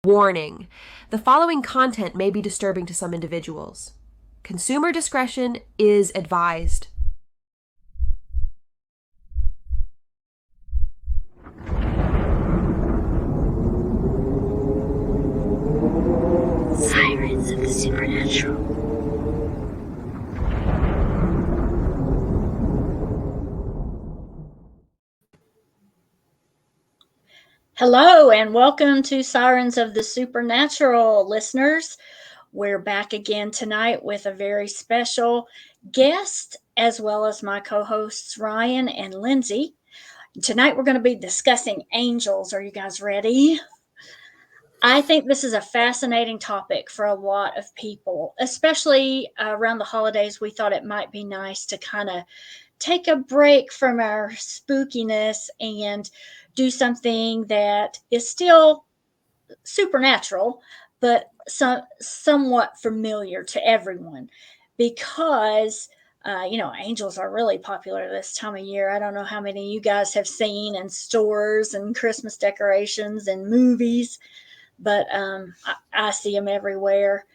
Warning: the following content may be disturbing to some individuals. Consumer discretion is advised. Sirens of the Supernatural. Hello and welcome to Sirens of the Supernatural, listeners. We're back again tonight with a very special guest, as well as my co-hosts Ryan and Lindsay. Tonight we're going to be discussing angels. Are you guys ready? I think this is a fascinating topic for a lot of people, especially around the holidays. We thought it might be nice to kind of take a break from our spookiness and do something that is still supernatural, but somewhat familiar to everyone because. Angels are really popular this time of year. I don't know how many you guys have seen in stores and Christmas decorations and movies, but I see them everywhere.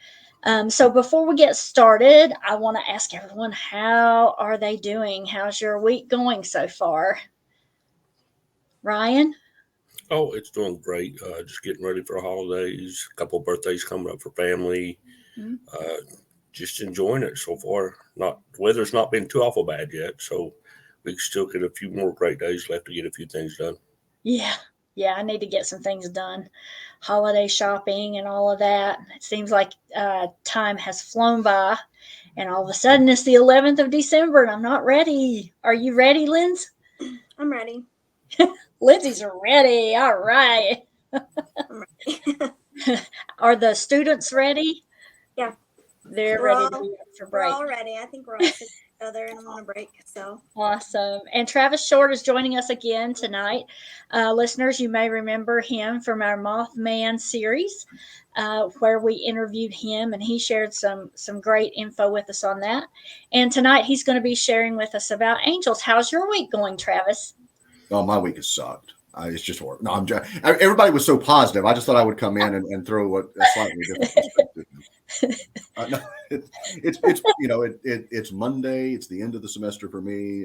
So before we get started, I want to ask everyone, how are they doing? How's your week going so far? Ryan? Oh, it's doing great. Just getting ready for the holidays. A couple of birthdays coming up for family. Mm-hmm. Just enjoying it so far. Not the weather's not been too awful bad yet, so we still get a few more great days left to get a few things done. Yeah, I need to get some things done. Holiday shopping and all of that. It seems like time has flown by, and all of a sudden it's the 11th of December, and I'm not ready. Are you ready, Linz? I'm ready. Lindsay's ready. All right. I'm ready. Are the students ready? Yeah. They're ready to be up for break. We're all ready. I think we're all sick together and on a break. So awesome. And Travis Shortt is joining us again tonight. Listeners, you may remember him from our Mothman series, where we interviewed him, and he shared some great info with us on that. And tonight he's going to be sharing with us about angels. How's your week going, Travis? Oh, my week has sucked. It's just horrible. No, everybody was so positive. I just thought I would come in and throw a slightly different perspective. No, it's Monday. It's the end of the semester for me.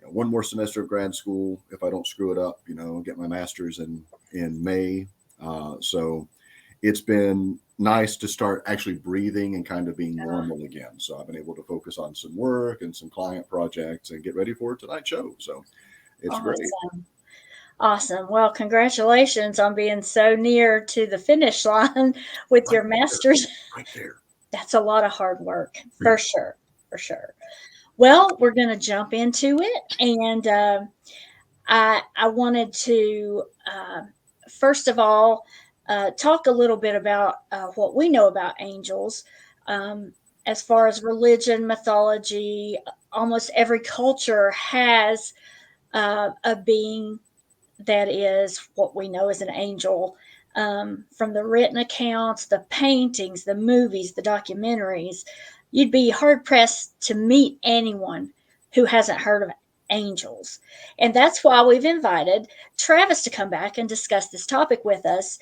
One more semester of grad school if I don't screw it up. Get my master's in May. So it's been nice to start actually breathing and kind of being normal again. So I've been able to focus on some work and some client projects and get ready for tonight's show. So it's awesome. great. Awesome. Well, congratulations on being so near to the finish line with your master's. Right there. That's a lot of hard work, for sure. Well, we're going to jump into it. And I wanted to, first of all, talk a little bit about what we know about angels. As far as religion, mythology, almost every culture has a being that is what we know as an angel. From the written accounts, the paintings, the movies, the documentaries, you'd be hard pressed to meet anyone who hasn't heard of angels. And that's why we've invited Travis to come back and discuss this topic with us.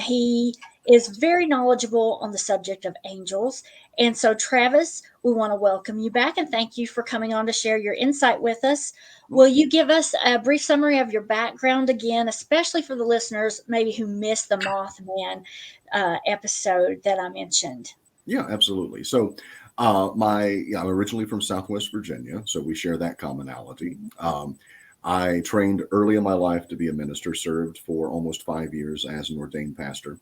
He is very knowledgeable on the subject of angels. And so, Travis, we want to welcome you back and thank you for coming on to share your insight with us. Will you give us a brief summary of your background again, especially for the listeners maybe who missed the Mothman episode that I mentioned? Yeah, absolutely. So I'm originally from Southwest Virginia, so we share that commonality. I trained early in my life to be a minister, served for almost 5 years as an ordained pastor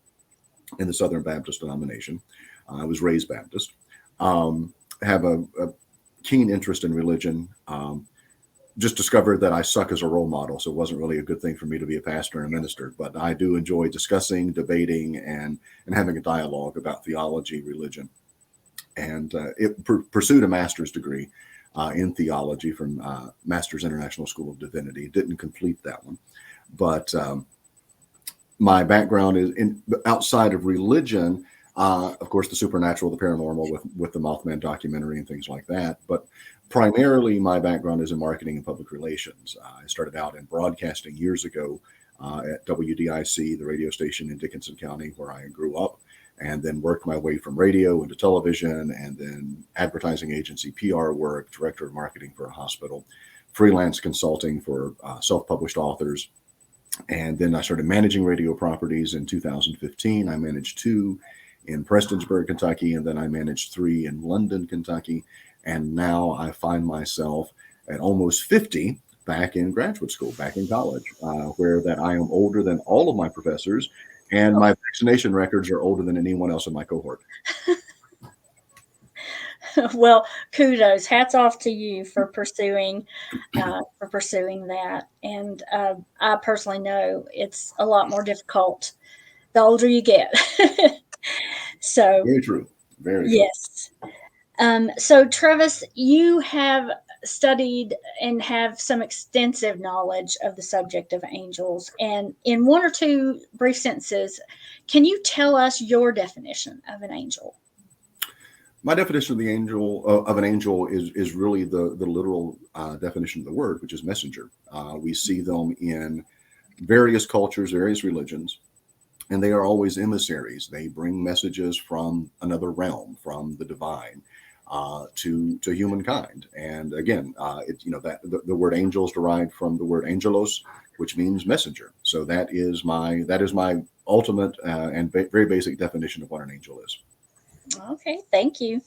in the Southern Baptist denomination. I was raised Baptist. Have a keen interest in religion. Just discovered that I suck as a role model, so it wasn't really a good thing for me to be a pastor and a minister. But I do enjoy discussing, debating, and having a dialogue about theology, religion. And pursued a master's degree in theology from Masters International School of Divinity. Didn't complete that one, but my background is outside of religion. Of course, the supernatural, the paranormal, with the Mothman documentary and things like that. But primarily, my background is in marketing and public relations. I started out in broadcasting years ago, at WDIC, the radio station in Dickinson County, where I grew up, and then worked my way from radio into television, and then advertising agency, PR work, director of marketing for a hospital, freelance consulting for self-published authors. And then I started managing radio properties in 2015. I managed 2 in Prestonsburg, Kentucky, and then I managed 3 in London, Kentucky. And now I find myself at almost 50 back in graduate school, back in college, where that I am older than all of my professors, and my vaccination records are older than anyone else in my cohort. Well, kudos, hats off to you for pursuing that. And I personally know it's a lot more difficult the older you get. So Very true. Very true. yes. So Travis, you have studied and have some extensive knowledge of the subject of angels. And in 1 or 2 brief sentences, can you tell us your definition of an angel? My definition of an angel is really the literal definition of the word, which is messenger. We see them in various cultures, various religions, and they are always emissaries. They bring messages from another realm, from the divine, to humankind. And again, that the word angel is derived from the word angelos, which means messenger. So that is my ultimate and very basic definition of what an angel is. Okay, thank you.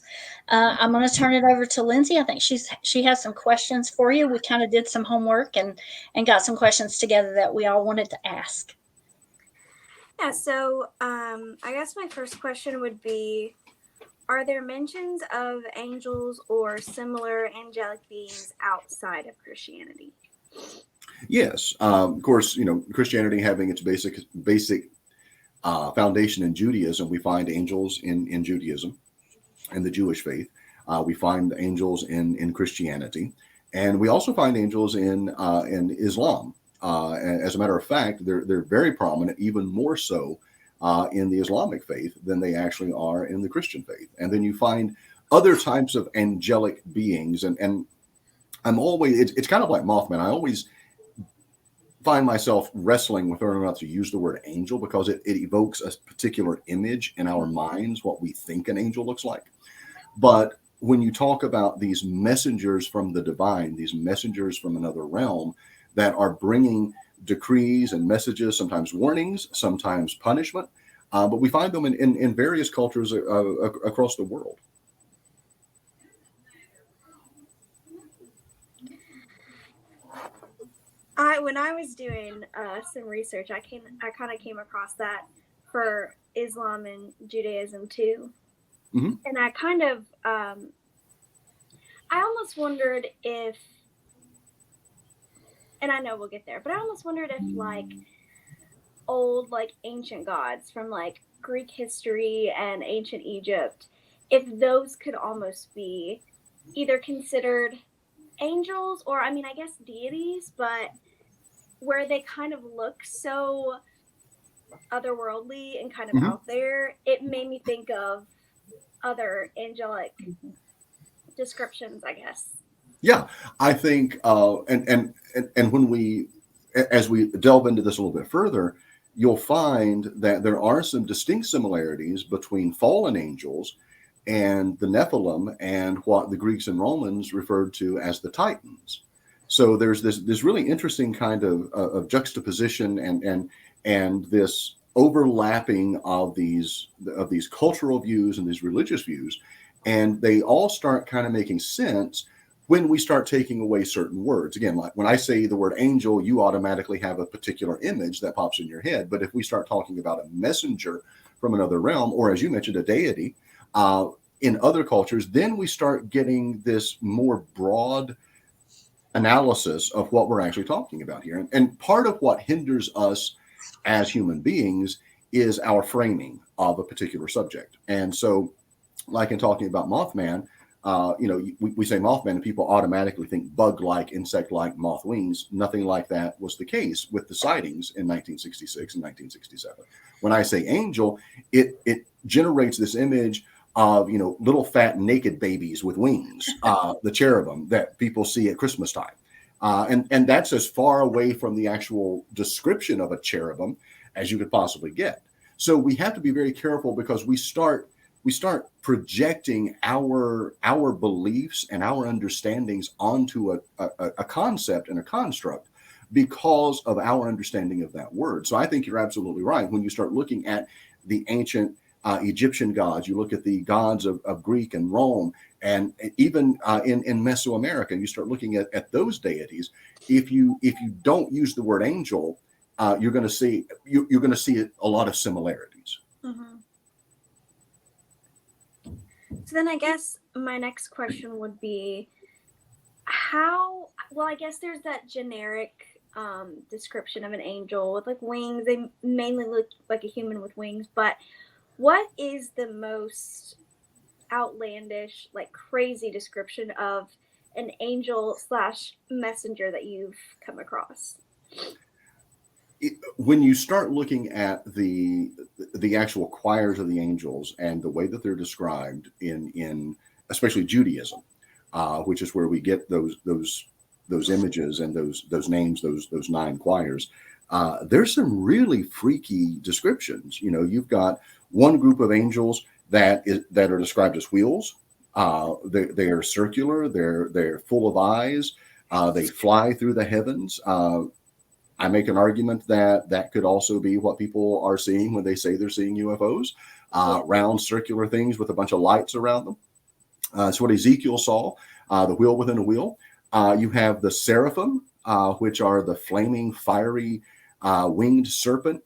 I'm going to turn it over to Lindsay. I think she has some questions for you. We kind of did some homework and got some questions together that we all wanted to ask. Yeah, so I guess my first question would be, are there mentions of angels or similar angelic beings outside of Christianity? Yes, of course, Christianity having its basic foundation in Judaism, we find angels in Judaism and the Jewish faith. We find angels in Christianity, and we also find angels in Islam. As a matter of fact, they're very prominent, even more so in the Islamic faith than they actually are in the Christian faith. And then you find other types of angelic beings, and I'm always it's kind of like Mothman. I always find myself wrestling with whether or not to use the word angel, because it evokes a particular image in our minds, what we think an angel looks like. But when you talk about these messengers from the divine, these messengers from another realm that are bringing decrees and messages, sometimes warnings, sometimes punishment, but we find them in various cultures across the world. When I was doing some research, I kind of came across that for Islam and Judaism too. Mm-hmm. And I kind of, I almost wondered if, and I know we'll get there, but I almost wondered if old, ancient gods from Greek history and ancient Egypt, if those could almost be either considered angels or, I guess deities, but where they kind of look so otherworldly and kind of mm-hmm. out there, it made me think of other angelic descriptions, I guess. Yeah, I think, and when as we delve into this a little bit further, you'll find that there are some distinct similarities between fallen angels and the Nephilim and what the Greeks and Romans referred to as the Titans. So there's this really interesting kind of juxtaposition and this overlapping of these cultural views and these religious views, and they all start kind of making sense when we start taking away certain words. Again, like when I say the word angel, you automatically have a particular image that pops in your head. But if we start talking about a messenger from another realm, or as you mentioned, a deity in other cultures, then we start getting this more broad analysis of what we're actually talking about here. And part of what hinders us as human beings is our framing of a particular subject. And so, like in talking about Mothman, we say Mothman and people automatically think bug-like, insect-like, moth wings. Nothing like that was the case with the sightings in 1966 and 1967. When I say angel, it generates this image of, little fat naked babies with wings, the cherubim that people see at Christmas time. And that's as far away from the actual description of a cherubim as you could possibly get. So we have to be very careful, because we start projecting our beliefs and our understandings onto a concept and a construct because of our understanding of that word. So I think you're absolutely right. When you start looking at the ancient Egyptian gods, you look at the gods of Greek and Rome, and even in Mesoamerica, you start looking at those deities. If you don't use the word angel, you're going to see a lot of similarities. Mm-hmm. So then I guess my next question would be I guess there's that generic description of an angel with like wings. They mainly look like a human with wings, but what is the most outlandish, like crazy description of an angel / messenger that you've come across? When you start looking at the actual choirs of the angels and the way that they're described in especially Judaism, which is where we get those images and those names, those 9 choirs, there's some really freaky descriptions. You've got one group of angels that are described as wheels. They are circular. They're full of eyes. They fly through the heavens. I make an argument that could also be what people are seeing when they say they're seeing UFOs, round circular things with a bunch of lights around them. That's what Ezekiel saw, the wheel within a wheel. You have the seraphim, which are the flaming, fiery, winged serpent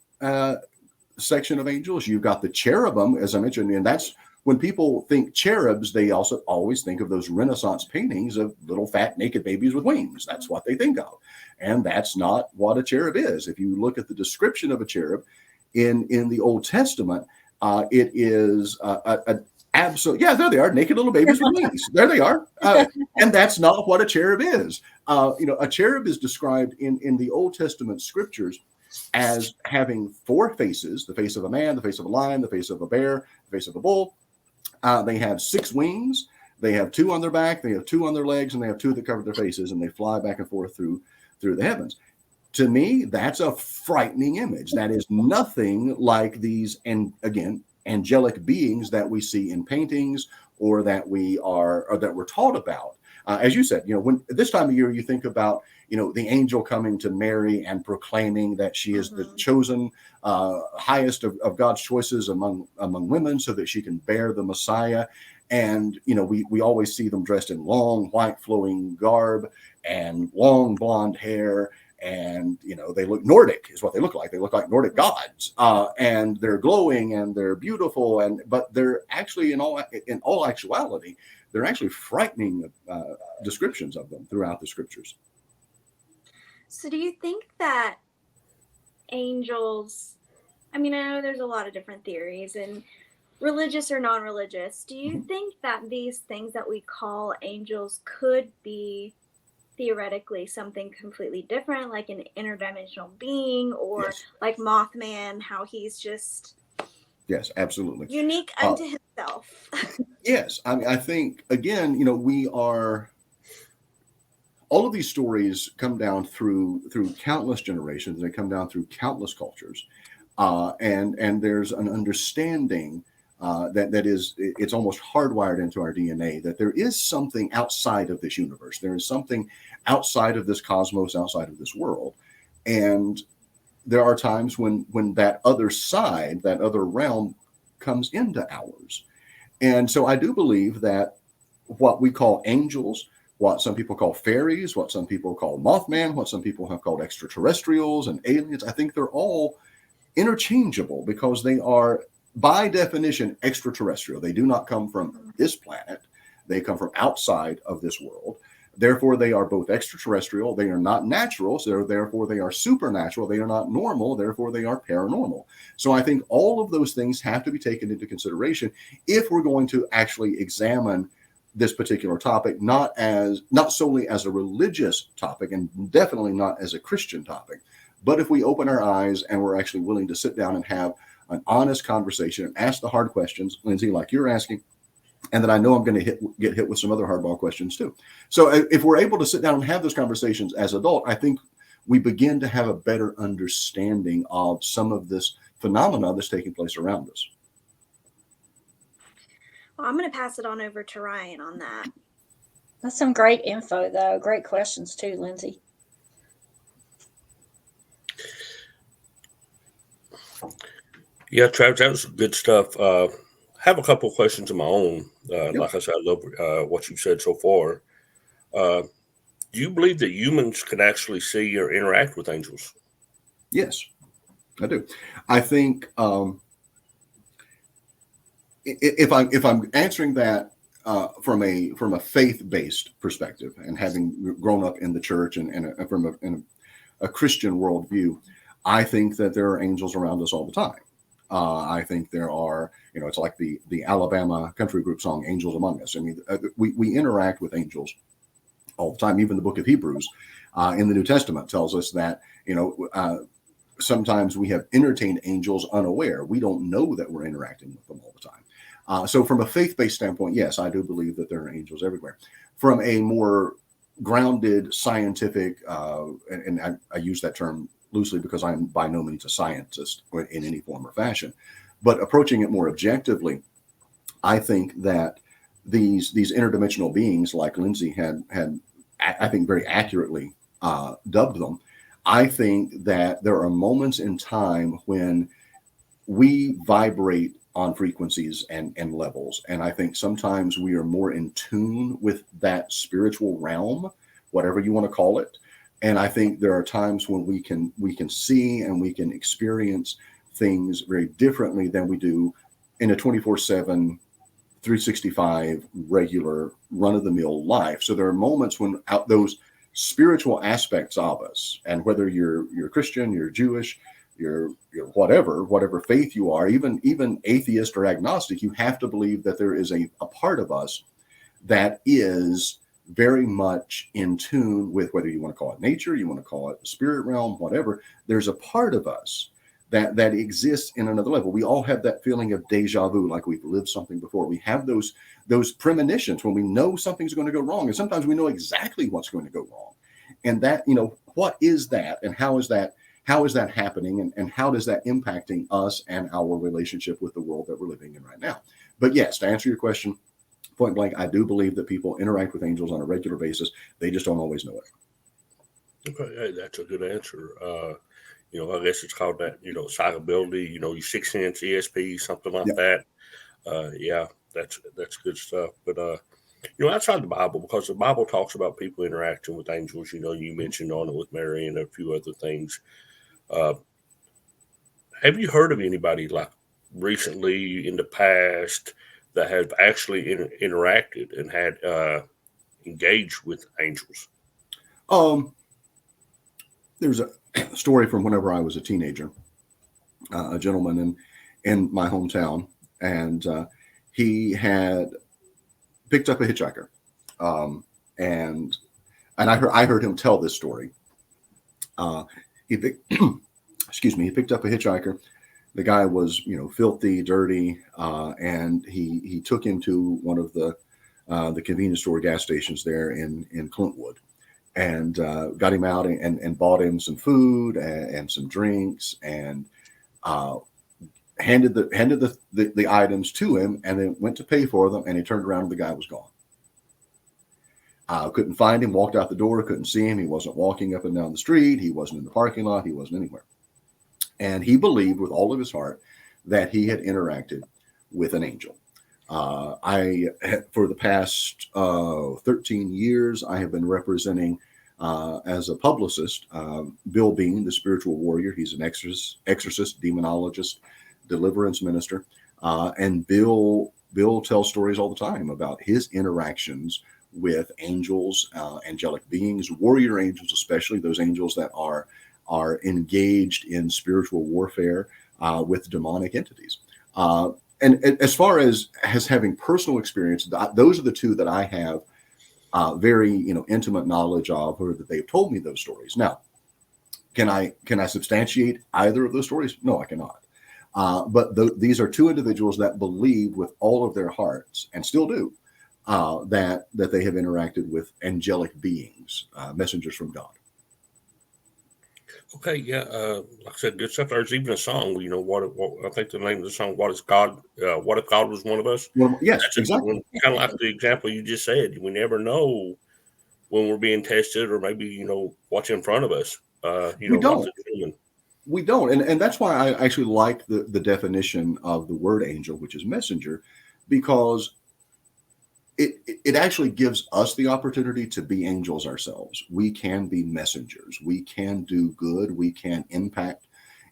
section of angels. You've got the cherubim, as I mentioned, and that's when people think cherubs, they also always think of those Renaissance paintings of little fat naked babies with wings. That's what they think of. And that's not what a cherub is. If you look at the description of a cherub in the Old Testament, it is absolute. Yeah, there they are, naked little babies with wings. There they are. And that's not what a cherub is. A cherub is described in the Old Testament scriptures as having 4 faces: the face of a man, the face of a lion, the face of a bear, the face of a bull. They have 6 wings. They have 2 on their back. They have 2 on their legs, and they have 2 that cover their faces, and they fly back and forth through the heavens. To me, that's a frightening image. That is nothing like these, and again, angelic beings that we see in paintings or that we're taught about. As you said, when this time of year you think about, the angel coming to Mary and proclaiming that she is the chosen, highest of God's choices among women, so that she can bear the Messiah. And we always see them dressed in long white flowing garb and long blonde hair. And they look Nordic, is what they look like. They look like Nordic gods, and they're glowing and they're beautiful. But they're actually, in all actuality, they're actually frightening descriptions of them throughout the scriptures. So, do you think that angels? I mean, I know there's a lot of different theories, and religious or non-religious. Do you think that these things that we call angels could be theoretically something completely different, like an interdimensional being, or Yes. like Mothman, how he's just Absolutely unique unto himself? Yes, I mean, I think again, we are. All of these stories come down through countless generations. They come down through countless cultures, and there's an understanding that is, it's almost hardwired into our DNA, that there is something outside of this universe. There is something outside of this cosmos, outside of this world. And there are times when that other side, that other realm, comes into ours. And so I do believe that what we call angels, what some people call fairies, what some people call Mothman, what some people have called extraterrestrials and aliens, I think they're all interchangeable, because they are, by definition, extraterrestrial. They do not come from this planet. They come from outside of this world. Therefore, they are both extraterrestrial. They are not natural. So therefore, they are supernatural. They are not normal. Therefore, they are paranormal. So I think all of those things have to be taken into consideration if we're going to actually examine this particular topic, not solely as a religious topic, and definitely not as a Christian topic. But if we open our eyes and we're actually willing to sit down and have an honest conversation and ask the hard questions, Lindsay, like you're asking, and that I know I'm going to get hit with some other hardball questions too. So if we're able to sit down and have those conversations as adult, I think we begin to have a better understanding of some of this phenomena that's taking place around us. Well, I'm going to pass it on over to Ryan on that. That's some great info, though. Great questions too, Lindsay. Yeah, Travis, that was good stuff. Have a couple of questions of my own. Like I said, I love what you've said so far. Do you believe that humans can actually see or interact with angels? Yes, I do. I think if I'm answering that from a faith-based perspective, and having grown up in the church and from a Christian worldview, I think that there are angels around us all the time. I think there are, it's like the Alabama country group song, Angels Among Us. I mean, we interact with angels all the time. Even the book of Hebrews in the New Testament tells us that, sometimes we have entertained angels unaware. We don't know that we're interacting with them all the time. So from a faith-based standpoint, yes, I do believe that there are angels everywhere. From a more grounded scientific, and I use that term loosely because I'm by no means a scientist in any form or fashion, but approaching it more objectively, I think that these interdimensional beings, like Lindsay had I think very accurately dubbed them, I think that there are moments in time when we vibrate on frequencies and levels, and I think sometimes we are more in tune with that spiritual realm, whatever you want to call it. And I think there are times when we can see and we can experience things very differently than we do in a 24/7, 365 regular run-of-the-mill life. So there are moments when those spiritual aspects of us, and whether you're Christian, you're Jewish, you're whatever faith you are, even atheist or agnostic, you have to believe that there is a part of us that is very much in tune with, whether you want to call it nature, you want to call it the spirit realm, whatever. There's a part of us that exists in another level. We all have that feeling of deja vu, like we've lived something before. We have those premonitions when we know something's going to go wrong, and sometimes we know exactly what's going to go wrong. And that, what is that, and how is that happening, and how does that impacting us and our relationship with the world that we're living in right now? But yes, to answer your question point blank, I do believe that people interact with angels on a regular basis. They just don't always know it. Okay, hey, that's a good answer. I guess it's called that, psychability, your 6th sense, ESP, something like that. Yeah, that's good stuff. But, outside the Bible, because the Bible talks about people interacting with angels, you mentioned on it with Mary and a few other things. Have you heard of anybody like recently in the past that have actually interacted and had engaged with angels? There's a story from whenever I was a teenager, a gentleman in my hometown, and he had picked up a hitchhiker, and I heard him tell this story. He picked up a hitchhiker. The guy was, filthy, dirty, and he took him to one of the convenience store gas stations there in Clintwood, and got him out and bought him some food and some drinks, and handed the items to him, and then went to pay for them, and he turned around and the guy was gone. Couldn't find him, walked out the door, couldn't see him. He wasn't walking up and down the street. He wasn't in the parking lot. He wasn't anywhere. And he believed with all of his heart that he had interacted with an angel. For the past 13 years, I have been representing as a publicist Bill Bean, the spiritual warrior. He's an exorcist, demonologist, deliverance minister, and Bill tells stories all the time about his interactions with angels, angelic beings, warrior angels, especially those angels that are engaged in spiritual warfare with demonic entities. And as far as having personal experience, those are the two that I have very intimate knowledge of, or that they've told me those stories. Now, can I substantiate either of those stories? No, I cannot. But these are two individuals that believe with all of their hearts, and still do, that they have interacted with angelic beings, messengers from God. Okay, yeah. Like I said, good stuff. There's even a song. You know what I think the name of the song. What is God? What if God was one of us? Well, yes, That's a good exactly. one. Kind of like the example you just said. We never know when we're being tested, or maybe what's in front of us. We Lots don't. of human. We don't. And that's why I actually like the definition of the word angel, which is messenger, because it actually gives us the opportunity to be angels ourselves. We can be messengers. We can do good. We can impact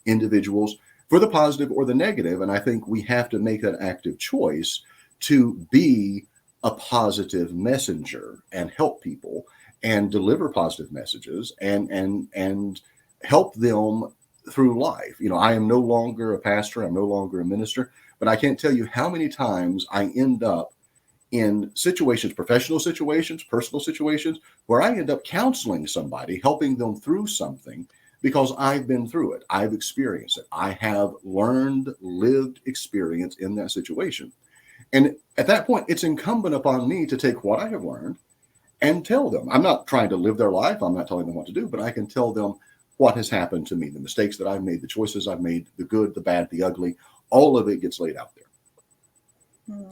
individuals for the positive or the negative. And I think we have to make an active choice to be a positive messenger and help people and deliver positive messages and help them through life. I am no longer a pastor. I'm no longer a minister, but I can't tell you how many times I end up in situations, professional situations, personal situations, where I end up counseling somebody, helping them through something because I've been through it. I've experienced it. I have learned, lived experience in that situation. And at that point, it's incumbent upon me to take what I have learned and tell them. I'm not trying to live their life. I'm not telling them what to do, but I can tell them what has happened to me, the mistakes that I've made, the choices I've made, the good, the bad, the ugly. All of it gets laid out there.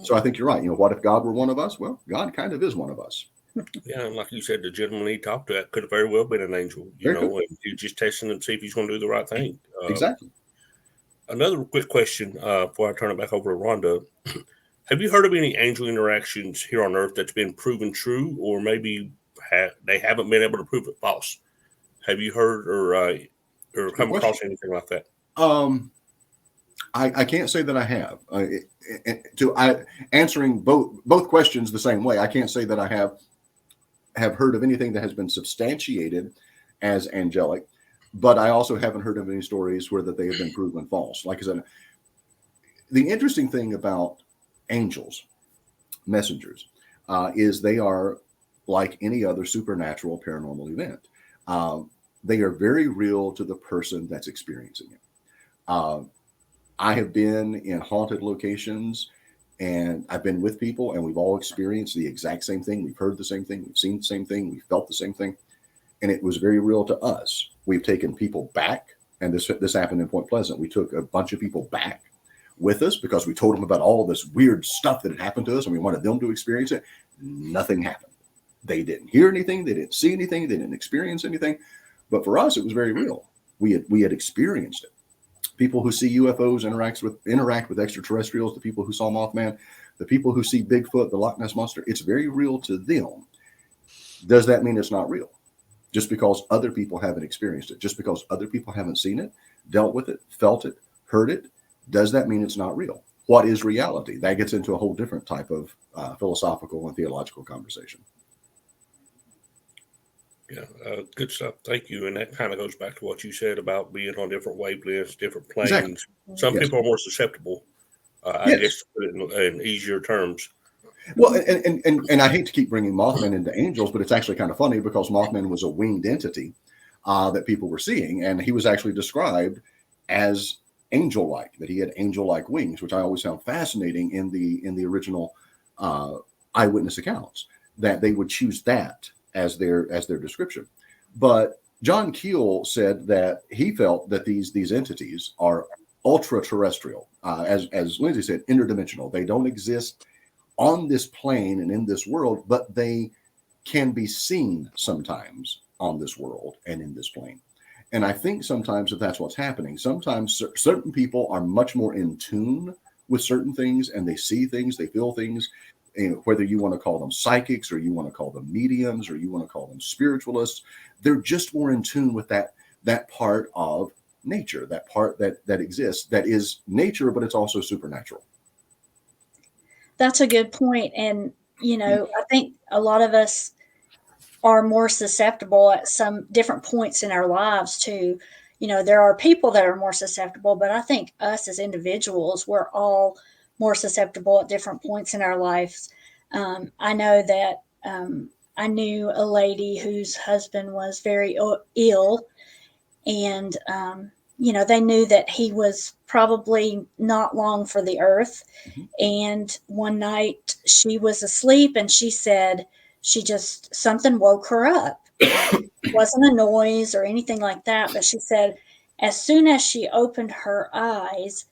So I think you're right. What if God were one of us? Well, God kind of is one of us. Yeah, and like you said, the gentleman he talked to that could have very well been an angel. And he's just testing him to see if he's going to do the right thing. Exactly. Another quick question before I turn it back over to Rhonda. Have you heard of any angel interactions here on Earth that's been proven true, or maybe they haven't been able to prove it false? Have you heard or come across anything like that? I can't say that I have. Answering both questions the same way, I can't say that I have heard of anything that has been substantiated as angelic, but I also haven't heard of any stories where that they have been proven false. Like I said, the interesting thing about angels, messengers, is they are like any other supernatural paranormal event. They are very real to the person that's experiencing it. I have been in haunted locations and I've been with people and we've all experienced the exact same thing. We've heard the same thing. We've seen the same thing. We felt the same thing. And it was very real to us. We've taken people back. And this happened in Point Pleasant. We took a bunch of people back with us because we told them about all this weird stuff that had happened to us and we wanted them to experience it. Nothing happened. They didn't hear anything. They didn't see anything. They didn't experience anything. But for us, it was very real. We had experienced it. People who see UFOs interact with extraterrestrials, the people who saw Mothman, the people who see Bigfoot, the Loch Ness Monster, it's very real to them. Does that mean it's not real? Just because other people haven't experienced it, just because other people haven't seen it, dealt with it, felt it, heard it, does that mean it's not real? What is reality? That gets into a whole different type of philosophical and theological conversation. Yeah, good stuff. Thank you. And that kind of goes back to what you said about being on different wavelengths, different planes. Exactly. Some people are more susceptible, I guess, to put it in easier terms. Well, and I hate to keep bringing Mothman into angels, but it's actually kind of funny because Mothman was a winged entity that people were seeing, and he was actually described as angel-like, that he had angel-like wings, which I always found fascinating in the original eyewitness accounts, that they would choose that as their description. But John Keel said that he felt that these entities are ultra-terrestrial, as Lindsay said, interdimensional. They don't exist on this plane and in this world, but they can be seen sometimes on this world and in this plane. And I think sometimes that's what's happening. Sometimes certain people are much more in tune with certain things and they see things, they feel things, whether you want to call them psychics or you want to call them mediums or you want to call them spiritualists, they're just more in tune with that part of nature, that part that exists, that is nature, but it's also supernatural. That's a good point. And, I think a lot of us are more susceptible at some different points in our lives to, there are people that are more susceptible, but I think us as individuals, we're all more susceptible at different points in our lives. I know that I knew a lady whose husband was very ill, and they knew that he was probably not long for the earth. Mm-hmm. And one night she was asleep and she said something woke her up. It wasn't a noise or anything like that, but she said as soon as she opened her eyes,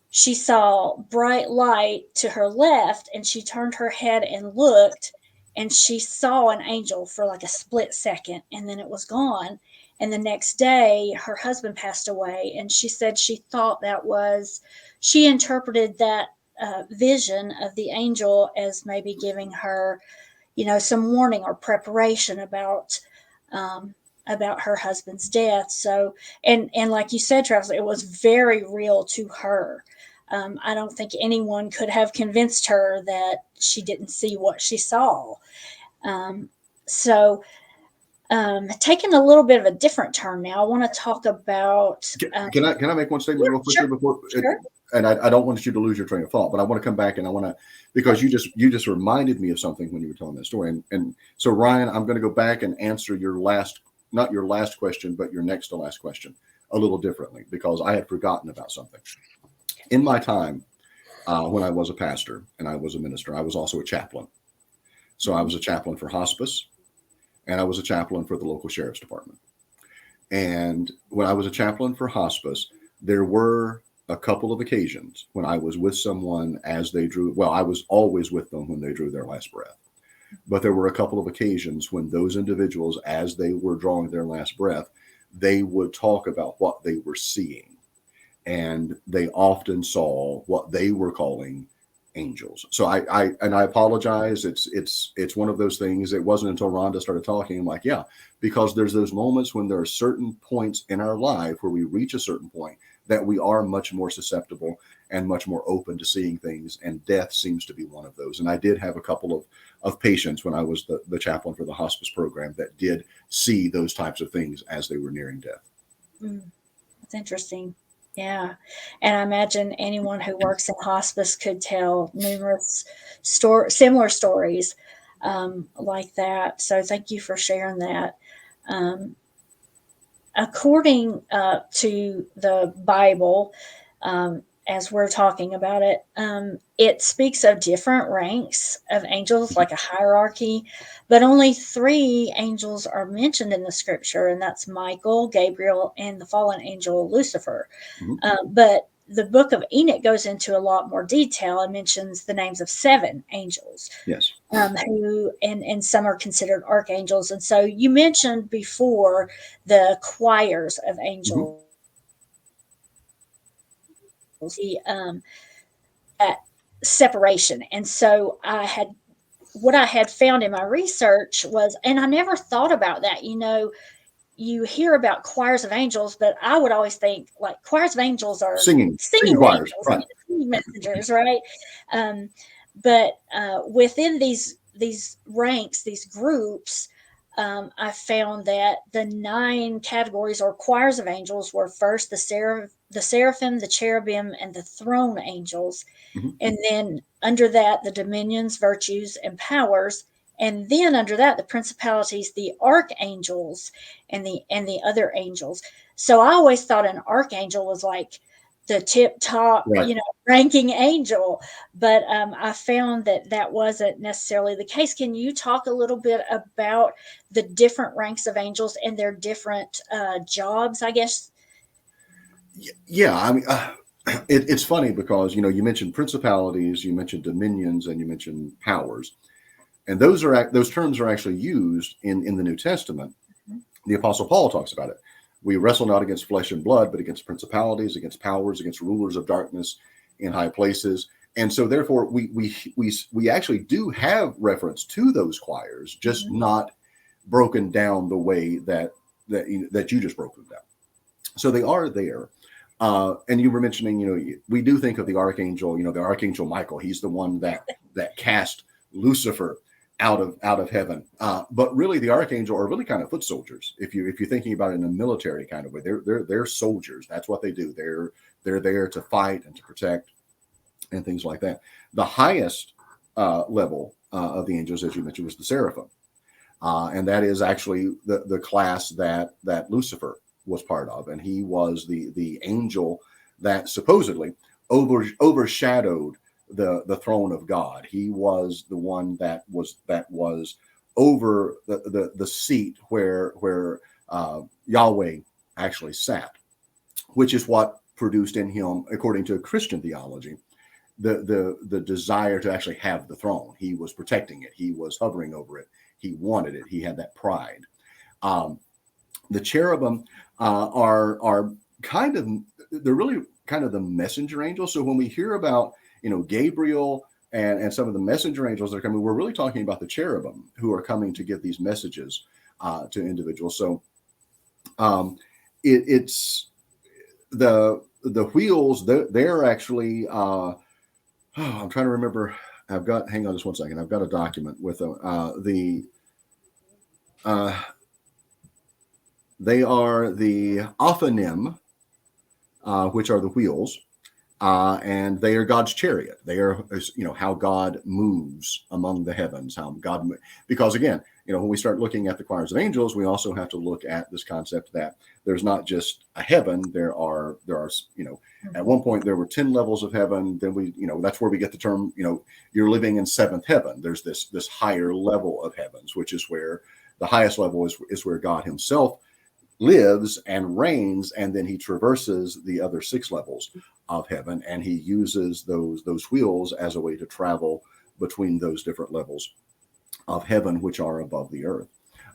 she saw bright light to her left, and she turned her head and looked, and she saw an angel for like a split second, and then it was gone. And the next day her husband passed away, and she said she interpreted that vision of the angel as maybe giving her some warning or preparation about her husband's death. So, and like you said, Travis, it was very real to her. I don't think anyone could have convinced her that she didn't see what she saw. Um, so, taking a little bit of a different turn now, I want to talk about. Can I make one statement real quickly before? Sure. And I don't want you to lose your train of thought, but I want to come back and I want to, because you just reminded me of something when you were telling that story. And so Ryan, I'm going to go back and answer not your last question, but your next to last question a little differently, because I had forgotten about something. In my time, when I was a pastor and I was a minister, I was also a chaplain. So I was a chaplain for hospice, and I was a chaplain for the local sheriff's department. And when I was a chaplain for hospice, there were a couple of occasions when I was with someone as they drew, well, I was always with them when they drew their last breath. But there were a couple of occasions when those individuals, as they were drawing their last breath, they would talk about what they were seeing. And they often saw what they were calling angels. So I apologize. It's one of those things. It wasn't until Rhonda started talking, I'm like, yeah, because there's those moments when there are certain points in our life where we reach a certain point that we are much more susceptible and much more open to seeing things. And death seems to be one of those. And I did have a couple of patients when I was the chaplain for the hospice program that did see those types of things as they were nearing death. That's interesting. Yeah. And I imagine anyone who works in hospice could tell numerous similar stories like that. So thank you for sharing that. According to the Bible, as we're talking about it, it speaks of different ranks of angels, like a hierarchy, but only 3 angels are mentioned in the scripture, and that's Michael, Gabriel, and the fallen angel Lucifer. Mm-hmm. But the book of Enoch goes into a lot more detail and mentions the names of 7 angels. Yes. Who and some are considered archangels. And so you mentioned before the choirs of angels. Mm-hmm. That separation. And so what I had found in my research was, and I never thought about that, you hear about choirs of angels, but I would always think like choirs of angels are singing choirs, angels, right? Singing messengers, right? But within these ranks, these groups, I found that the 9 categories or choirs of angels were first the seraphim, the cherubim, and the throne angels, Mm-hmm. and then under that the dominions, virtues, and powers. And then under that, the principalities, the archangels, and the other angels. So I always thought an archangel was like the tip top, right, ranking angel. But I found that wasn't necessarily the case. Can you talk a little bit about the different ranks of angels and their different jobs, I guess? Yeah. I mean, it's funny because, you mentioned principalities, you mentioned dominions, and you mentioned powers. And those terms are actually used in the New Testament. Mm-hmm. The Apostle Paul talks about it. We wrestle not against flesh and blood, but against principalities, against powers, against rulers of darkness in high places. And so therefore we actually do have reference to those choirs, just Mm-hmm. not broken down the way that you just broke them down. So they are there. And you were mentioning, we do think of the archangel, the archangel Michael. He's the one that cast Lucifer out of heaven. But really, the archangel are really kind of foot soldiers. If you're thinking about it in a military kind of way, they're soldiers. That's what they do. They're there to fight and to protect and things like that. The highest level of the angels, as you mentioned, was the seraphim, and that is actually the class that Lucifer was part of, and he was the angel that supposedly overshadowed the throne of God. He was the one that was over the seat where Yahweh actually sat, which is what produced in him, according to Christian theology, the desire to actually have the throne. He was protecting it. He was hovering over it. He wanted it. He had that pride. The cherubim are kind of, they're really kind of the messenger angels. So when we hear about, Gabriel and some of the messenger angels that are coming, we're really talking about the cherubim who are coming to give these messages to individuals. So it's the wheels. They're actually. I'm trying to remember. Hang on just one second. I've got a document with they are the Ophanim, which are the wheels, and they are God's chariot. They are, how God moves among the heavens, because again, when we start looking at the choirs of angels, we also have to look at this concept that there's not just a heaven. There are, at one point there were 10 levels of heaven. Then that's where we get the term, you're living in seventh heaven. There's this higher level of heavens, which is where the highest level is where God himself lives and reigns, and then he traverses the other 6 levels of heaven, and he uses those wheels as a way to travel between those different levels of heaven, which are above the earth.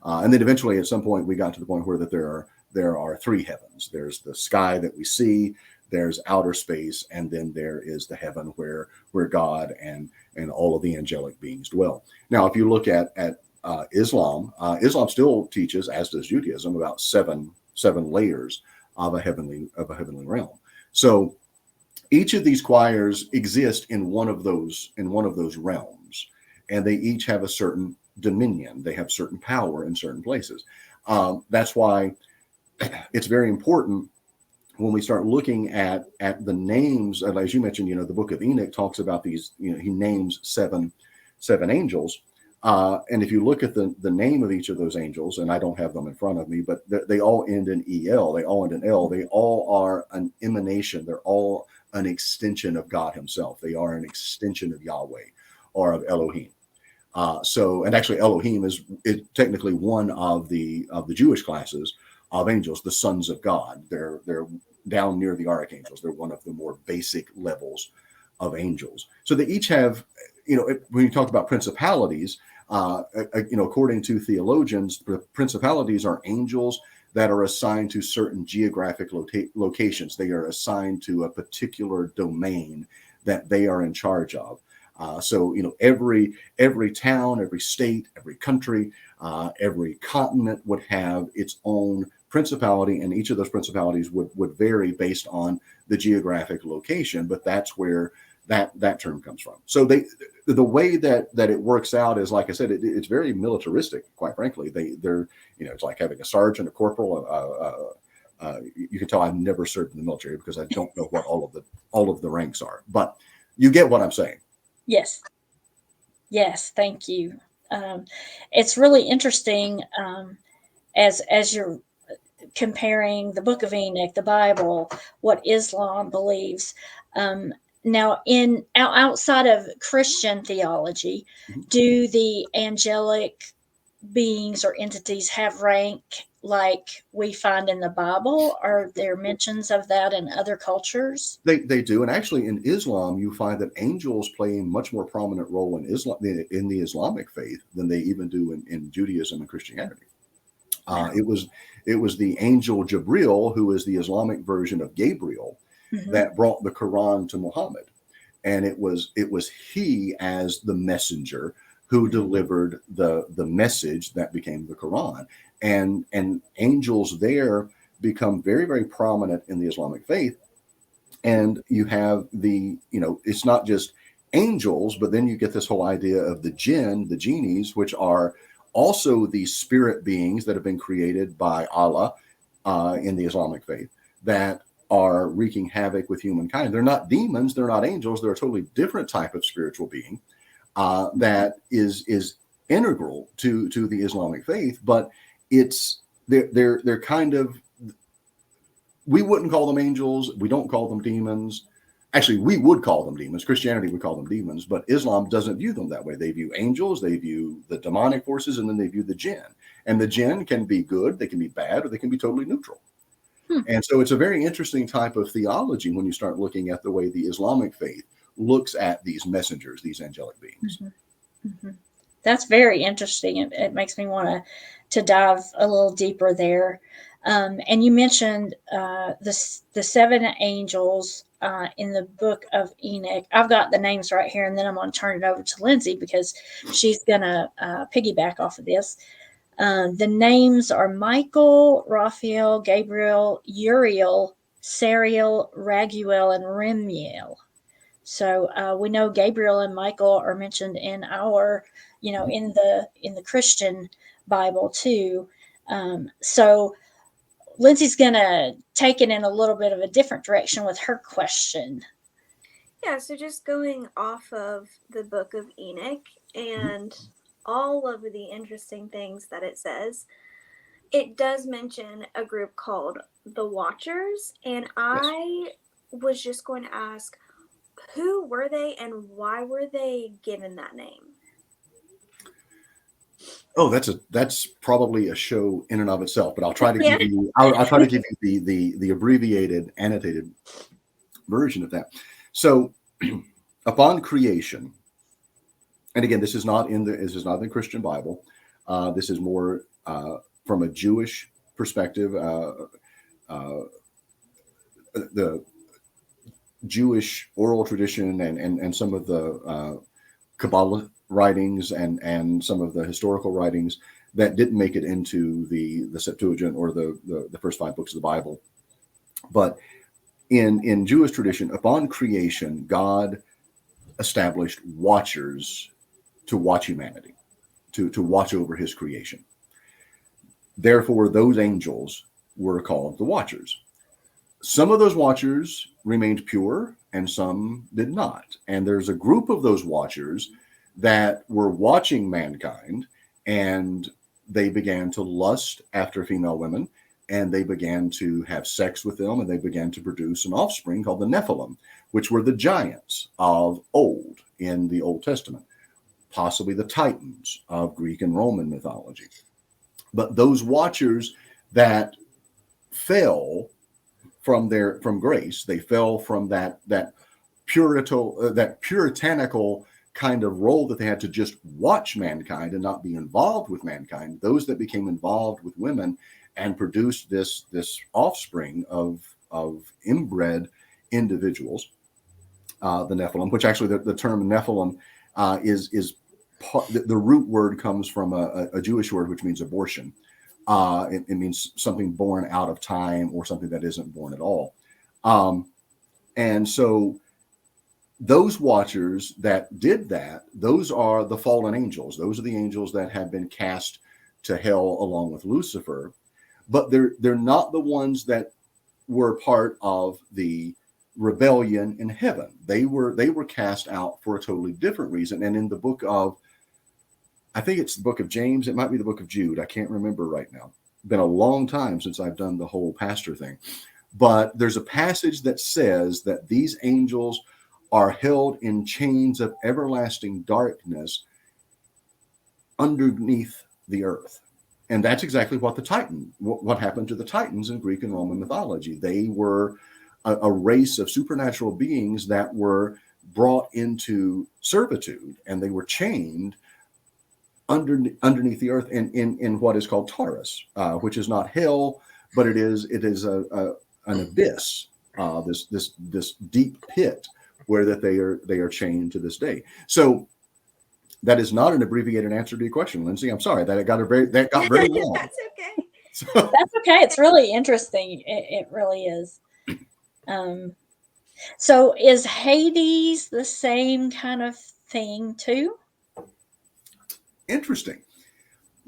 And then eventually, at some point, we got to the point where that there are 3 heavens. There's the sky that we see, there's outer space, and then there is the heaven where God and all of the angelic beings dwell. Now, if you look at Islam still teaches, as does Judaism, about seven layers of a heavenly realm. So each of these choirs exist in one of those realms, and they each have a certain dominion. They have certain power in certain places. That's why it's very important when we start looking at the names. As you mentioned, the Book of Enoch talks about these. He names seven angels. And if you look at the name of each of those angels, and I don't have them in front of me, but they all end in EL, they all end in L, they all are an emanation, they're all an extension of God himself. They are an extension of Yahweh or of Elohim. And actually Elohim is technically one of the Jewish classes of angels, the sons of God. They're down near the archangels. They're one of the more basic levels of angels. So they each have, when you talk about principalities, according to theologians, the principalities are angels that are assigned to certain geographic locations. They are assigned to a particular domain that they are in charge of. So every town, every state, every country, every continent would have its own principality, and each of those principalities would vary based on the geographic location. But that's where that term comes from. So the way that it works out is, like I said, it's very militaristic, quite frankly. They're it's like having a sergeant, a corporal. You can tell I've never served in the military because I don't know what all of the ranks are. But you get what I'm saying. Yes, thank you. It's really interesting as you're comparing the Book of Enoch, the Bible, what Islam believes. Now, outside of Christian theology, do the angelic beings or entities have rank like we find in the Bible? Are there mentions of that in other cultures? They do, and actually in Islam, you find that angels play a much more prominent role in the Islamic faith than they even do in Judaism and Christianity. It was the angel Jibril, who is the Islamic version of Gabriel, that brought the Quran to Muhammad, and it was he as the messenger who delivered the message that became the Quran. And angels there become very, very prominent in the Islamic faith. And you have it's not just angels, but then you get this whole idea of the jinn, the genies, which are also the spirit beings that have been created by Allah in the Islamic faith that are wreaking havoc with humankind. They're not demons, they're not angels, they're a totally different type of spiritual being that is integral to the Islamic faith, but they're kind of we wouldn't call them angels. We don't call them demons. Actually, we would call them demons. Christianity would call them demons, but Islam doesn't view them that way. They view angels, they view the demonic forces, and then they view the jinn. And the jinn can be good, they can be bad, or they can be totally neutral. And so it's a very interesting type of theology when you start looking at the way the Islamic faith looks at these messengers, these angelic beings. That's very interesting. It makes me want to dive a little deeper there. And you mentioned the seven angels in the book of Enoch. I've got the names right here, and then I'm going to turn it over to Lindsay because she's going to piggyback off of this. The names are Michael, Raphael, Gabriel, Uriel, Sariel, Raguel, and Remiel. So we know Gabriel and Michael are mentioned in our, in the Christian Bible too. So Lindsay's going to take it in a little bit of a different direction with her question. Yeah, so just going off of the book of Enoch and all of the interesting things that it says, it does mention a group called the Watchers. And I was just going to ask, who were they and why were they given that name? Oh, that's probably a show in and of itself, but I'll try to give you I'll try to give you the abbreviated, annotated version of that. So upon creation, and again, this is not in the Christian Bible. This is more from a Jewish perspective. The Jewish oral tradition and some of the Kabbalah writings and some of the historical writings that didn't make it into the Septuagint or the first 5 books of the Bible. But in Jewish tradition, upon creation, God established watchers to watch humanity, to watch over his creation. Therefore, those angels were called the Watchers. Some of those watchers remained pure and some did not. And there's a group of those watchers that were watching mankind, and they began to lust after female women, and they began to have sex with them, and they began to produce an offspring called the Nephilim, which were the giants of old in the Old Testament, possibly the Titans of Greek and Roman mythology. But those watchers that fell from grace, they fell from that puritanical kind of role that they had to just watch mankind and not be involved with mankind. Those that became involved with women and produced this offspring of inbred individuals, the Nephilim, which actually the term Nephilim is the root word comes from a Jewish word which means abortion. It means something born out of time or something that isn't born at all. And so those watchers that did that, those are the fallen angels. Those are the angels that have been cast to hell along with Lucifer. But they're not the ones that were part of the rebellion in heaven. They were cast out for a totally different reason. And in the book of, I think it's the book of James, it might be the book of Jude, I can't remember right now. Been a long time since I've done the whole pastor thing. But there's a passage that says that these angels are held in chains of everlasting darkness underneath the earth. And that's exactly what what happened to the Titans in Greek and Roman mythology. They were a race of supernatural beings that were brought into servitude, and they were chained underneath the earth in what is called Taurus, which is not hell, but it is an abyss, this deep pit where that they are chained to this day. So that is not an abbreviated answer to your question, Lindsay. I'm sorry that got very long. That's okay. That's okay. It's really interesting. It really is. So is Hades the same kind of thing too? Interesting,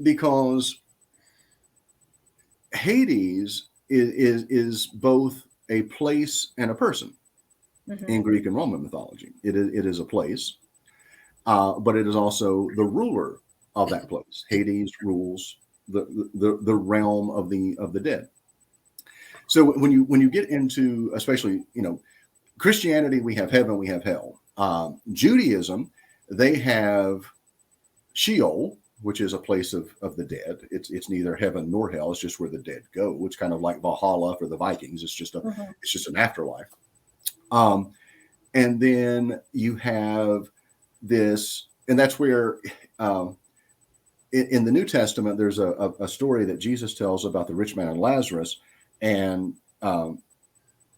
because Hades is both a place and a person in Greek and Roman mythology. It is a place, but it is also the ruler of that place. Hades rules the realm of the dead. So when you get into, especially, Christianity, we have heaven, we have hell. Judaism, they have Sheol, which is a place of the dead. It's neither heaven nor hell. It's just where the dead go. It's kind of like Valhalla for the Vikings. It's just an afterlife. And then you have this, and that's where in the New Testament, there's a story that Jesus tells about the rich man and Lazarus, and the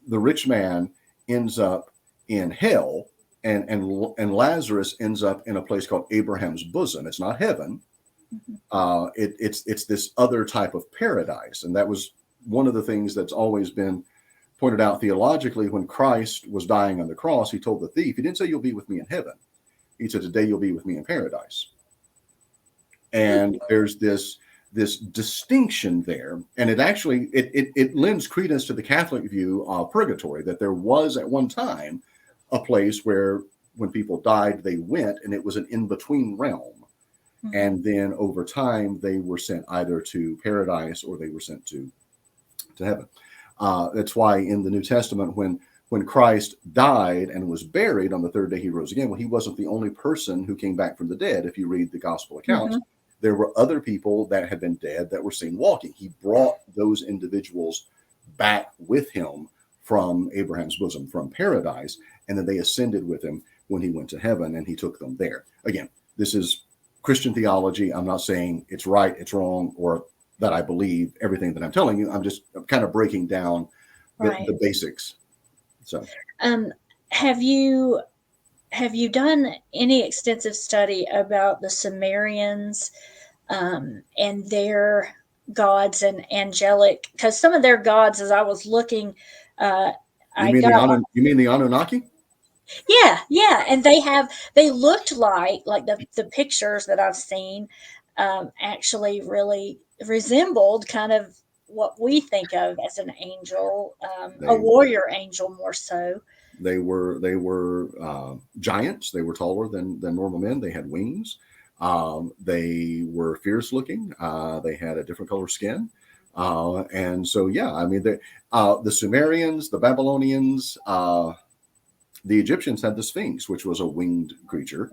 rich man ends up in hell, and Lazarus ends up in a place called Abraham's bosom. It's not heaven. It's this other type of paradise, and that was one of the things that's always been pointed out theologically. When Christ was dying on the cross, he told the thief, he didn't say, "You'll be with me in heaven." He said, "Today you'll be with me in paradise." And there's this distinction there, and it lends credence to the Catholic view of purgatory, that there was at one time a place where when people died, they went, and it was an in-between realm. And then over time, they were sent either to paradise or they were sent to heaven. That's why in the New Testament, when Christ died and was buried, on the third day he rose again. Well, he wasn't the only person who came back from the dead. If you read the gospel accounts, there were other people that had been dead that were seen walking. He brought those individuals back with him from Abraham's bosom, from paradise, and then they ascended with him when he went to heaven, and he took them there. Again, this is Christian theology. I'm not saying it's right, it's wrong, or that I believe everything that I'm telling you. I'm kind of breaking down the basics. So, have you done any extensive study about the Sumerians and their gods and angelic? Because some of their gods, as I was looking, you mean the Anunnaki? Yeah, and they looked like the pictures that I've seen actually really resembled kind of what we think of as an angel, a warrior angel more so. They were giants. They were taller than normal men. They had wings. They were fierce looking. They had a different color skin. And so, yeah, I mean, the Sumerians, the Babylonians, the Egyptians had the Sphinx, which was a winged creature,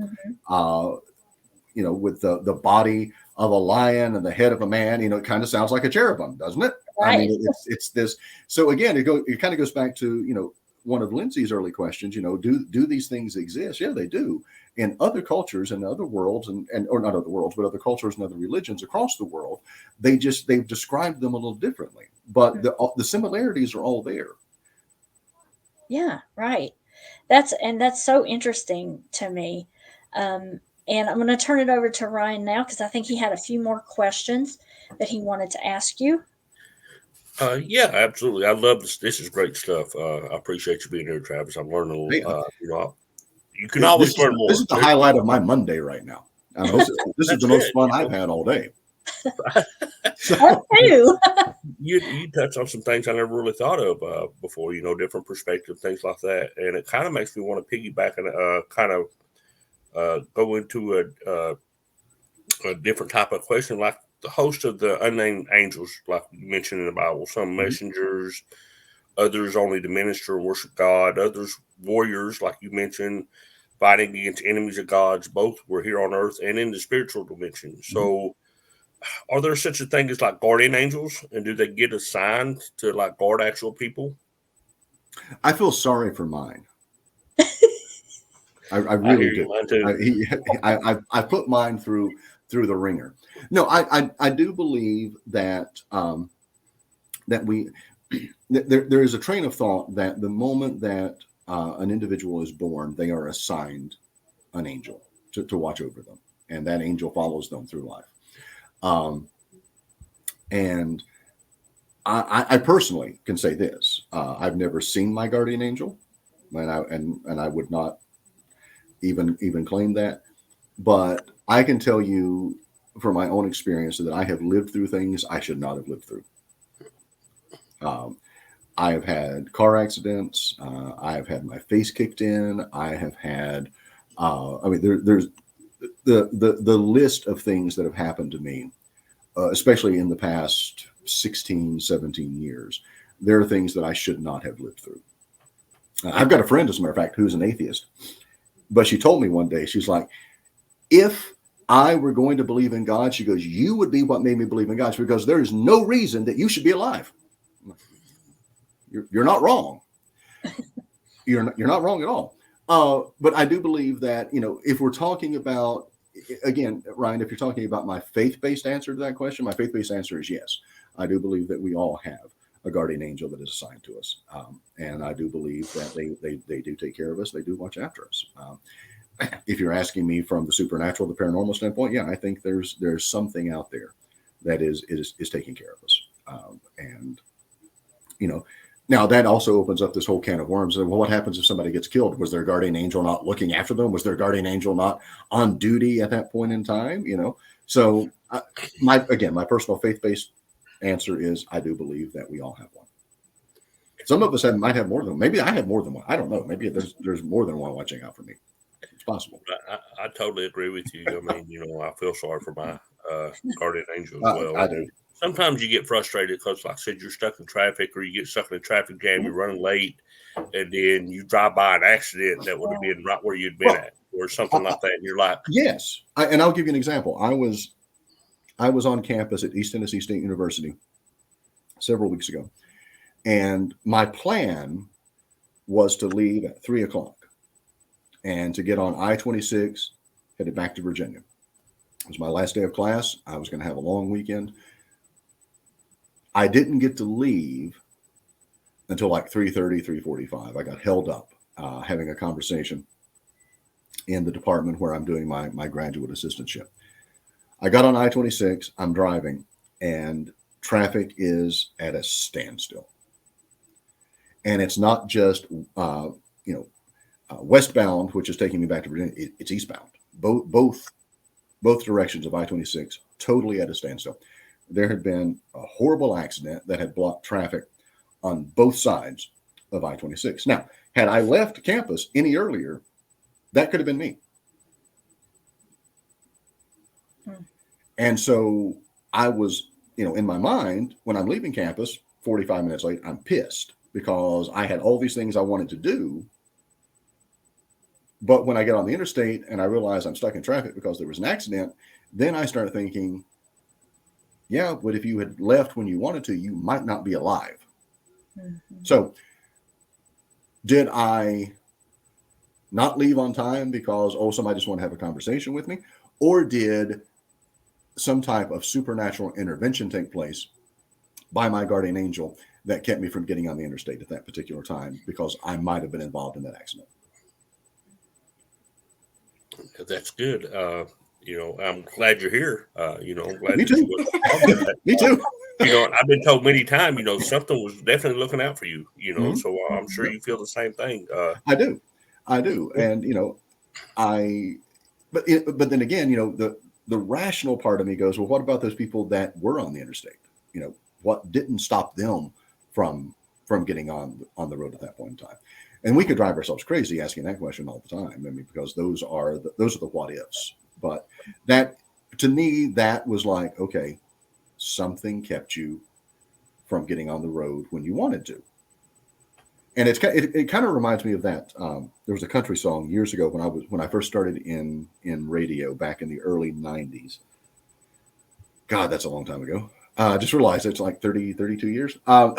with the body of a lion and the head of a man. It kind of sounds like a cherubim, doesn't it? Right. I mean, it's this. So again, it kind of goes back to, one of Lindsay's early questions, do these things exist? Yeah, they do. In other cultures and other worlds, or not other worlds, but other cultures and other religions across the world, they've described them a little differently, but the similarities are all there. Yeah, right. That's so interesting to me. And I'm going to turn it over to Ryan now, because I think he had a few more questions that he wanted to ask you. Yeah, absolutely. I love this. This is great stuff. I appreciate you being here, Travis. I'm learning a little. You can always learn more. This is the highlight of my Monday right now. This is the most fun I've had all day. You touched on some things I never really thought of before. Different perspective, things like that, and it kind of makes me want to piggyback and kind of go into a different type of question, like the host of the unnamed angels, like you mentioned in the Bible. Some messengers, others only to minister and worship God, others warriors, like you mentioned, fighting against enemies of God's. Both were here on earth and in the spiritual dimension. So are there such a thing as like guardian angels, and do they get assigned to like guard actual people? I feel sorry for mine. I really do. I put mine through the ringer. No, I do believe that there is a train of thought that the moment that an individual is born, they are assigned an angel to watch over them, and that angel follows them through life. And I personally can say this: I've never seen my guardian angel, and I would not even claim that, but I can tell you from my own experience that I have lived through things I should not have lived through. I have had car accidents. I have had my face kicked in. I have had, there's the list of things that have happened to me, especially in the past 16, 17 years. there are things that I should not have lived through. I've got a friend, as a matter of fact, who's an atheist, but she told me one day, she's like, if I were going to believe in God, she goes, you would be what made me believe in God, because there is no reason that you should be alive. You're not wrong. You're not wrong at all. But I do believe that, if we're talking about, again, Ryan, if you're talking about my faith-based answer to that question, my faith-based answer is yes. I do believe that we all have a guardian angel that is assigned to us. And I do believe that they do take care of us. They do watch after us. If you're asking me from the supernatural, the paranormal standpoint, yeah, I think there's something out there that is taking care of us. And now that also opens up this whole can of worms. Well, what happens if somebody gets killed? Was their guardian angel not looking after them? Was their guardian angel not on duty at that point in time? So my personal faith-based answer is I do believe that we all have one. Some of us might have more than one. Maybe I have more than one. I don't know. Maybe there's more than one watching out for me. It's possible. I totally agree with you. I mean, I feel sorry for my guardian angel as well. I do. Sometimes you get frustrated because, like I said, you're stuck in traffic, or you get stuck in a traffic jam, you're running late, and then you drive by an accident that would have been right where you'd been at, or something like that. And you're like, yes. And I'll give you an example. I was on campus at East Tennessee State University several weeks ago, and my plan was to leave at 3:00 and to get on I-26, headed back to Virginia. It was my last day of class. I was going to have a long weekend. I didn't get to leave until like 3:30, 3:45. I got held up having a conversation in the department where I'm doing my graduate assistantship. I got on I-26, I'm driving, and traffic is at a standstill. And it's not just, westbound, which is taking me back to Virginia. It's eastbound. Both directions of I-26 totally at a standstill. There had been a horrible accident that had blocked traffic on both sides of I-26. Now, had I left campus any earlier, that could have been me. And so I was, in my mind, when I'm leaving campus 45 minutes late, I'm pissed because I had all these things I wanted to do. But when I get on the interstate and I realize I'm stuck in traffic because there was an accident, then I start thinking, yeah, but if you had left when you wanted to, you might not be alive. Mm-hmm. So did I not leave on time because, somebody just wanted to have a conversation with me? Or did some type of supernatural intervention take place by my guardian angel that kept me from getting on the interstate at that particular time because I might have been involved in that accident? That's good. I'm glad you're here. I'm glad Me that too. you wasn't that. Me too. I've been told many times, something was definitely looking out for you, Mm-hmm. So I'm sure you feel the same thing. I do. And, but then again, the rational part of me goes, well, what about those people that were on the interstate? What didn't stop them from getting on the road at that point in time? And we could drive ourselves crazy asking that question all the time. Because those are the what ifs. But that, to me, that was like, okay, something kept you from getting on the road when you wanted to. And it kind of reminds me of that. There was a country song years ago when I first started in radio back in the early 90s. God, that's a long time ago. I just realized it's like 32 years. But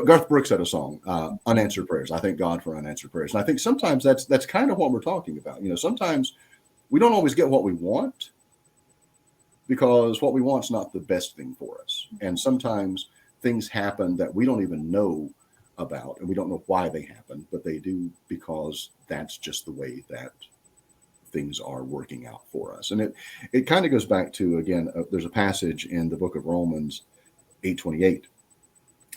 Garth Brooks had a song, Unanswered Prayers. I thank God for unanswered prayers. And I think sometimes that's kind of what we're talking about. Sometimes we don't always get what we want because what we want is not the best thing for us. And sometimes things happen that we don't even know about, and we don't know why they happen, but they do because that's just the way that things are working out for us. And it kind of goes back to, again, there's a passage in the book of Romans 8:28,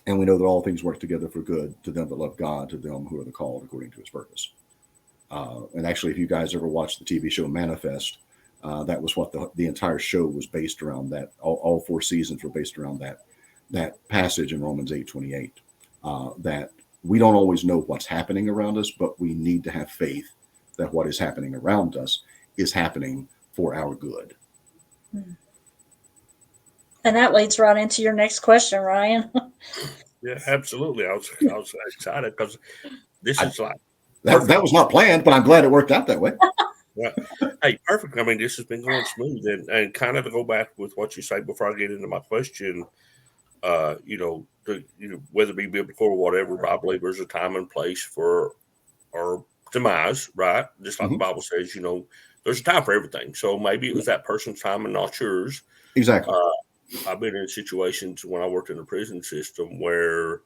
and we know that all things work together for good to them that love God, to them who are the called according to his purpose. And actually, if you guys ever watched the TV show Manifest, that was what the entire show was based around. That all 4 seasons were based around that passage in Romans 8:28. That we don't always know what's happening around us, but we need to have faith that what is happening around us is happening for our good. And that leads right into your next question, Ryan. Yeah, absolutely. I was excited because this I, is like that was not planned, but I'm glad it worked out that way. yeah. Hey, perfect. I mean, this has been going smooth, and kind of to go back with what you say before I get into my question. Whether it be biblical or whatever, I believe there's a time and place for our demise, right? Just like the Mhm. Bible says, there's a time for everything. So maybe it was that person's time and not yours. Exactly. I've been in situations when I worked in the prison system where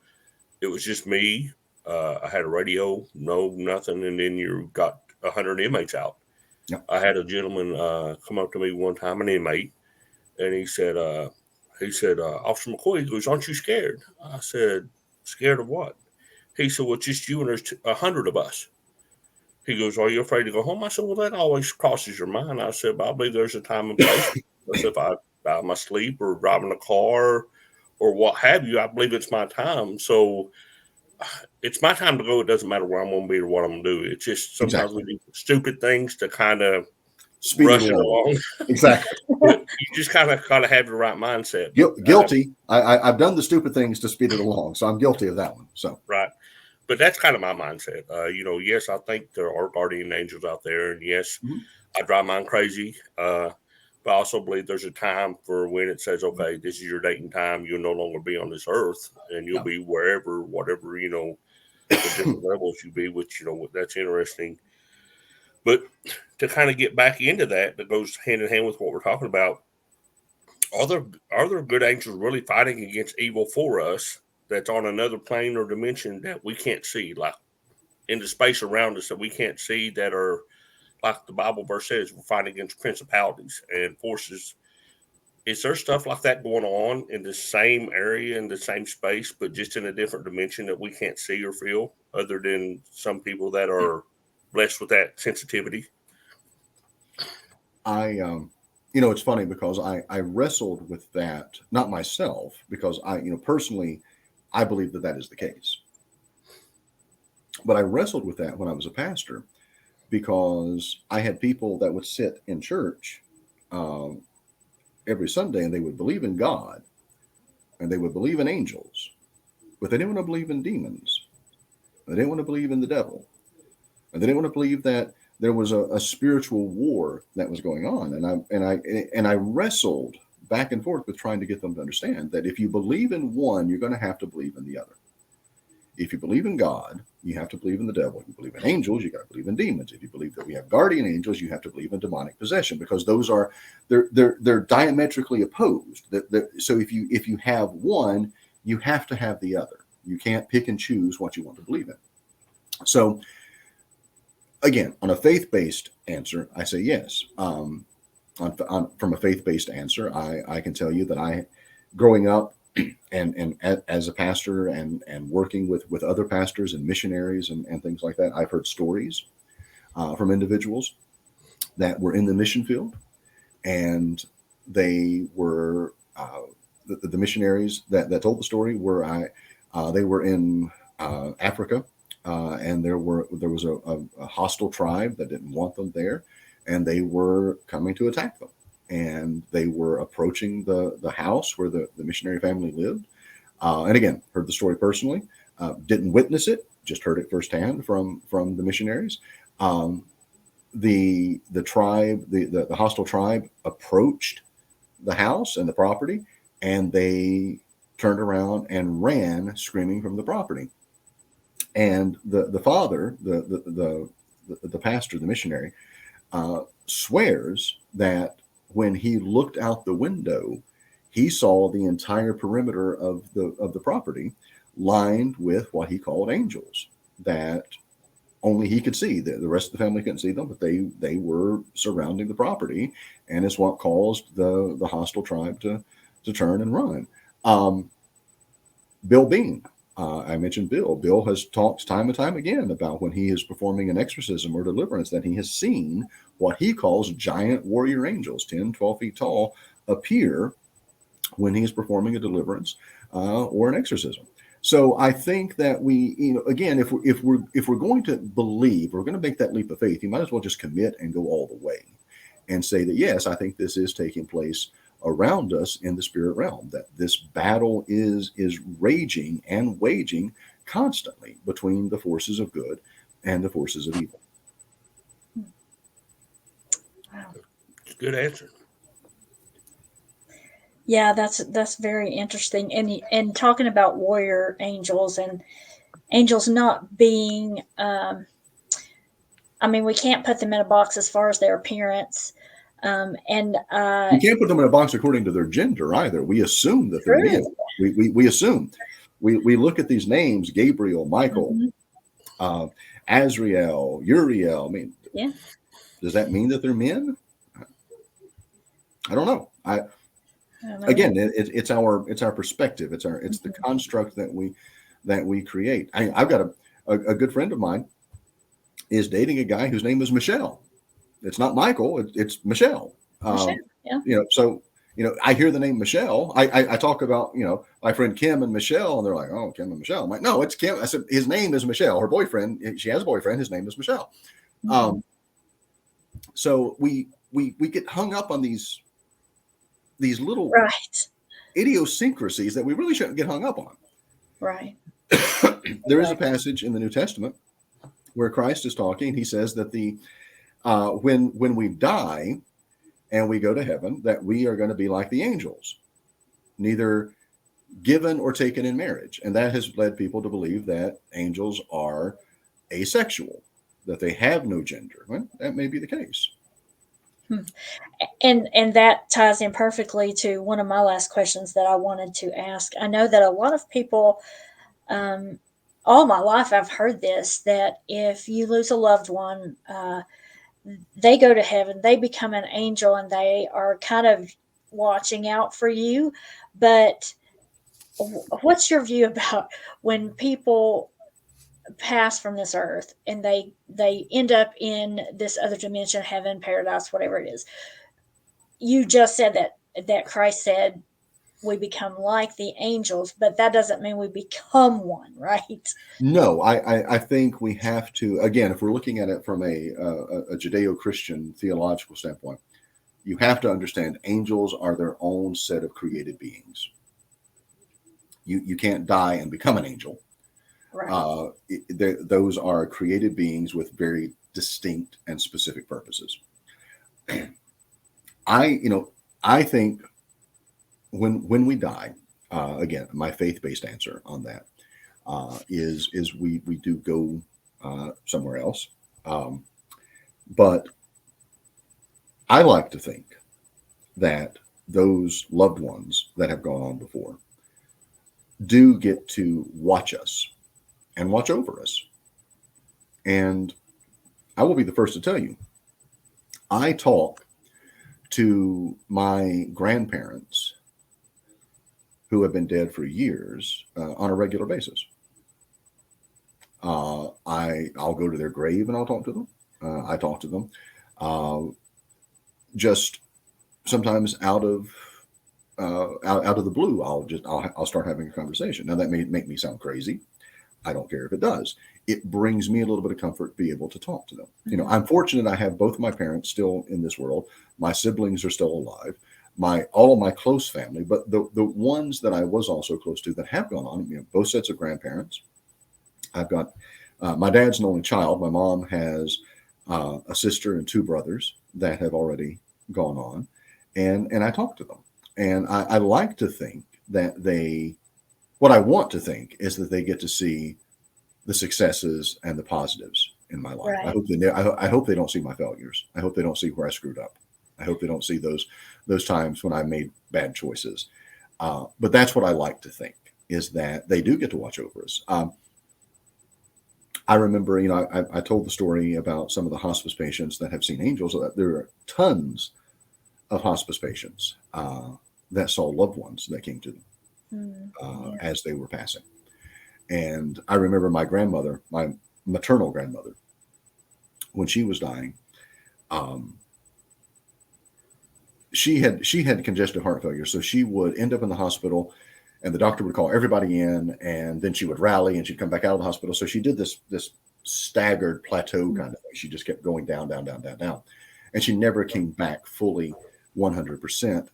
it was just me. I had a radio, no nothing, and then you got 100 inmates out. Yep. I had a gentleman come up to me one time, an inmate, and he said, Officer McCoy, he goes, aren't you scared? I said, scared of what? He said, well, just you and there's 100 of us. He goes, are you afraid to go home? I said, well, that always crosses your mind. I said, but I believe there's a time and place. If I die in my sleep or driving a car or what have you, I believe it's my time. So it's my time to go. It doesn't matter where I'm going to be or what I'm going to do. It's just sometimes Exactly. we do stupid things to kind of Speed rush it it along. along. Exactly. But you just kind of have the right mindset. Guilty. I've done the stupid things to speed it along, so I'm guilty of that one. So Right. But that's kind of my mindset. Yes, I think there are guardian angels out there, and yes, I drive mine crazy. But I also believe there's a time for when it says, okay, this is your date and time. You'll no longer be on this earth, and you'll be wherever, whatever, the different levels you be, which, that's interesting. But to kind of get back into that goes hand in hand with what we're talking about. Are there good angels really fighting against evil for us that's on another plane or dimension that we can't see, like in the space around us that we can't see, that are like the Bible verse says, we're fighting against principalities and forces? Is there stuff like that going on in the same area, in the same space, but just in a different dimension that we can't see or feel, other than some people that are blessed with that sensitivity? It's funny because I wrestled with that, not myself, because personally, I believe that is the case. But I wrestled with that when I was a pastor because I had people that would sit in church every Sunday and they would believe in God and they would believe in angels, but they didn't want to believe in demons. They didn't want to believe in the devil. And they didn't want to believe that there was a spiritual war that was going on. And I wrestled back and forth with trying to get them to understand that if you believe in one, you're going to have to believe in the other. If you believe in God, you have to believe in the devil. If you believe in angels, you got to believe in demons. If you believe that we have guardian angels, you have to believe in demonic possession, because those are they're diametrically opposed. So if you have one, you have to have the other. You can't pick and choose what you want to believe in. So again, on a faith-based answer, I say yes. From a faith-based answer, I can tell you that growing up and as a pastor and working with other pastors and missionaries and things like that, I've heard stories from individuals that were in the mission field, and they were the missionaries that told the story they were in Africa. And there was a hostile tribe that didn't want them there, and they were coming to attack them. And they were approaching the house where the missionary family lived. And again, heard the story personally, didn't witness it, just heard it firsthand from the missionaries. The tribe, the hostile tribe, approached the house and the property, and they turned around and ran screaming from the property. And the father, the pastor, the missionary, swears that when he looked out the window, he saw the entire perimeter of the property lined with what he called angels that only he could see. The rest of the family couldn't see them, but they were surrounding the property, and it's what caused the hostile tribe to turn and run. Bill Bean. I mentioned Bill. Bill has talked time and time again about when he is performing an exorcism or deliverance that he has seen what he calls giant warrior angels, 10, 12 feet tall, appear when he is performing a deliverance or an exorcism. So I think that we, again, if we're going to believe, we're going to make that leap of faith, you might as well just commit and go all the way and say that, yes, I think this is taking place around us in the spirit realm, that this battle is raging and waging constantly between the forces of good and the forces of evil. Wow. It's a good answer. Yeah, that's very interesting. And talking about warrior angels and angels not being, I mean, we can't put them in a box as far as their appearance. And We can't put them in a box according to their gender either. We assume that they're men. true. We assume. We look at these names: Gabriel, Michael, Mhm. Azrael, Uriel. I mean, Yeah. does that mean that they're men? I don't know. I don't know. Again, it's our perspective. It's the construct that we create. I've got a good friend of mine is dating a guy whose name is Michelle. It's not Michael. It's Michelle. Michelle, yeah. So I hear the name Michelle. I talk about my friend Kim and Michelle, and they're like, "Oh, Kim and Michelle." I'm like, "No, it's Kim." I said, "His name is Michelle. Her boyfriend. She has a boyfriend. His name is Michelle." Mhm. So we get hung up on these little Right. idiosyncrasies that we really shouldn't get hung up on. Right. There is a passage in the New Testament where Christ is talking. He says that when we die and we go to heaven, that we are going to be like the angels, neither given or taken in marriage. And that has led people to believe that angels are asexual, that they have no gender. Well, that may be the case. And that ties in perfectly to one of my last questions that I wanted to ask. I know that a lot of people, um, all my life, I've heard this, that if you lose a loved one, they go to heaven, they become an angel, and they are kind of watching out for you. But what's your view about when people pass from this earth and they end up in this other dimension, heaven, paradise, whatever it is? You just said that Christ said we become like the angels, but that doesn't mean we become one, right? No, I think we have to, again, if we're looking at it from a Judeo-Christian theological standpoint, you have to understand angels are their own set of created beings. You can't die and become an angel. Right. Those are created beings with very distinct and specific purposes. I think when we die, again, my faith-based answer on that is we do go somewhere else, but I like to think that those loved ones that have gone on before do get to watch us and watch over us. And I will be the first to tell you, I talk to my grandparents who have been dead for years on a regular basis. I'll go to their grave and I'll talk to them. I talk to them just sometimes out of the blue. I'll start having a conversation. Now that may make me sound crazy. I don't care if it does. It brings me a little bit of comfort to be able to talk to them. I'm fortunate I have both my parents still in this world. My siblings are still alive. All of my close family, but the ones that I was also close to that have gone on, both sets of grandparents. I've got my dad's an only child. My mom has a sister and two brothers that have already gone on, and I talk to them. And I like to think that what I want to think is that they get to see the successes and the positives in my life. Right. I hope they don't see my failures. I hope they don't see where I screwed up. I hope they don't see those times when I made bad choices. But that's what I like to think, is that they do get to watch over us. I remember, I told the story about some of the hospice patients that have seen angels. There are tons of hospice patients that saw loved ones that came to them as they were passing. And I remember my grandmother, my maternal grandmother, when she was dying, she had congestive heart failure. So she would end up in the hospital and the doctor would call everybody in, and then she would rally and she'd come back out of the hospital. So she did this staggered plateau kind of thing. She just kept going down, down, down, down, down. And she never came back fully 100%.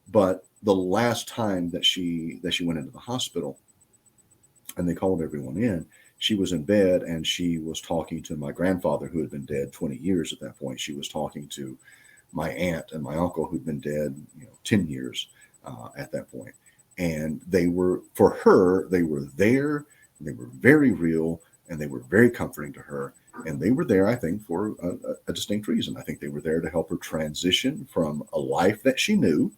But the last time that she went into the hospital and they called everyone in, she was in bed and she was talking to my grandfather, who had been dead 20 years at that point. She was talking to my aunt and my uncle, who'd been dead, 10 years at that point. And they were, for her, they were there, and they were very real, and they were very comforting to her. And they were there, I think, for a distinct reason. I think they were there to help her transition from a life that she knew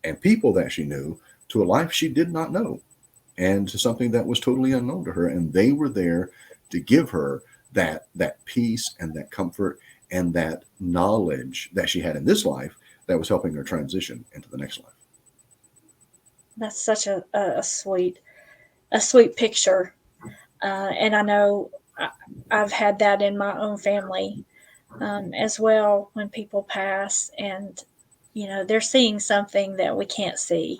and people that she knew to a life she did not know, and to something that was totally unknown to her. And they were there to give her that peace and that comfort and that knowledge that she had in this life that was helping her transition into the next life. That's such a sweet picture. And I know I've had that in my own family as well, when people pass and, they're seeing something that we can't see.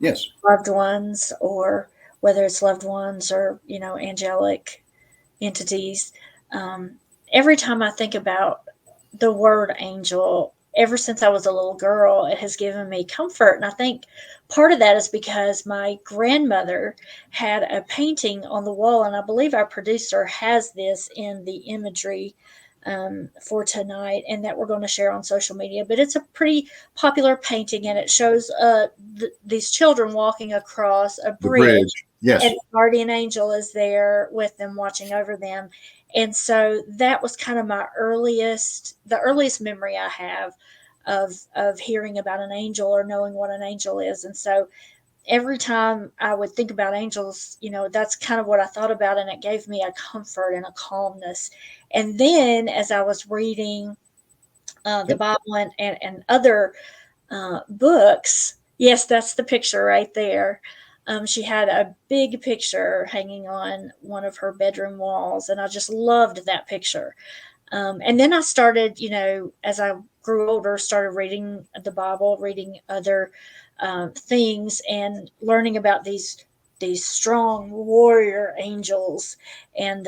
Yes. Loved ones, or whether it's loved ones or, angelic entities. Every time I think about the word angel, ever since I was a little girl, it has given me comfort. And I think part of that is because my grandmother had a painting on the wall, and I believe our producer has this in the imagery for tonight, and that we're going to share on social media. But it's a pretty popular painting, and it shows these children walking across a bridge. Yes. And the guardian angel is there with them, watching over them. And so that was kind of the earliest memory I have of hearing about an angel or knowing what an angel is. And so every time I would think about angels, that's kind of what I thought about. And it gave me a comfort and a calmness. And then as I was reading the Bible and other books, yes, that's the picture right there. She had a big picture hanging on one of her bedroom walls, and I just loved that picture. And then I started, as I grew older, started reading the Bible, reading other things, and learning about these strong warrior angels. And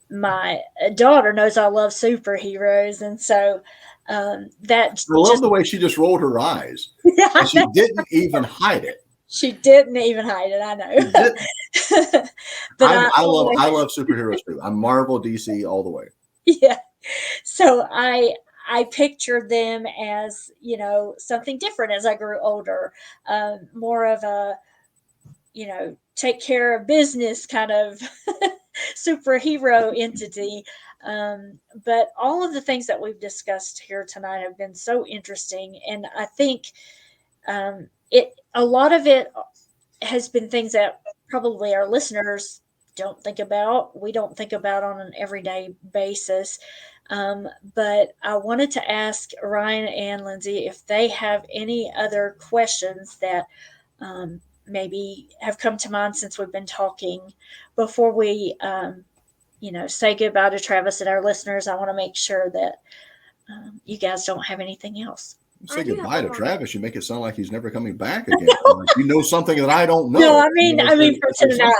my daughter knows I love superheroes, and so that I love the way she just rolled her eyes. Yeah, and she didn't even hide it. She didn't even hide it. I know. But I love superheroes too. I'm Marvel, DC all the way. Yeah. So I pictured them as, something different as I grew older, more of a, take care of business kind of superhero entity. But all of the things that we've discussed here tonight have been so interesting. And I think a lot of it has been things that probably our listeners don't think about. We don't think about on an everyday basis. But I wanted to ask Ryan and Lindsay if they have any other questions that maybe have come to mind since we've been talking before we, say goodbye to Travis and our listeners. I want to make sure that you guys don't have anything else. You say goodbye to Travis, you make it sound like he's never coming back again. Like you know something that I don't know. No, I mean for tonight.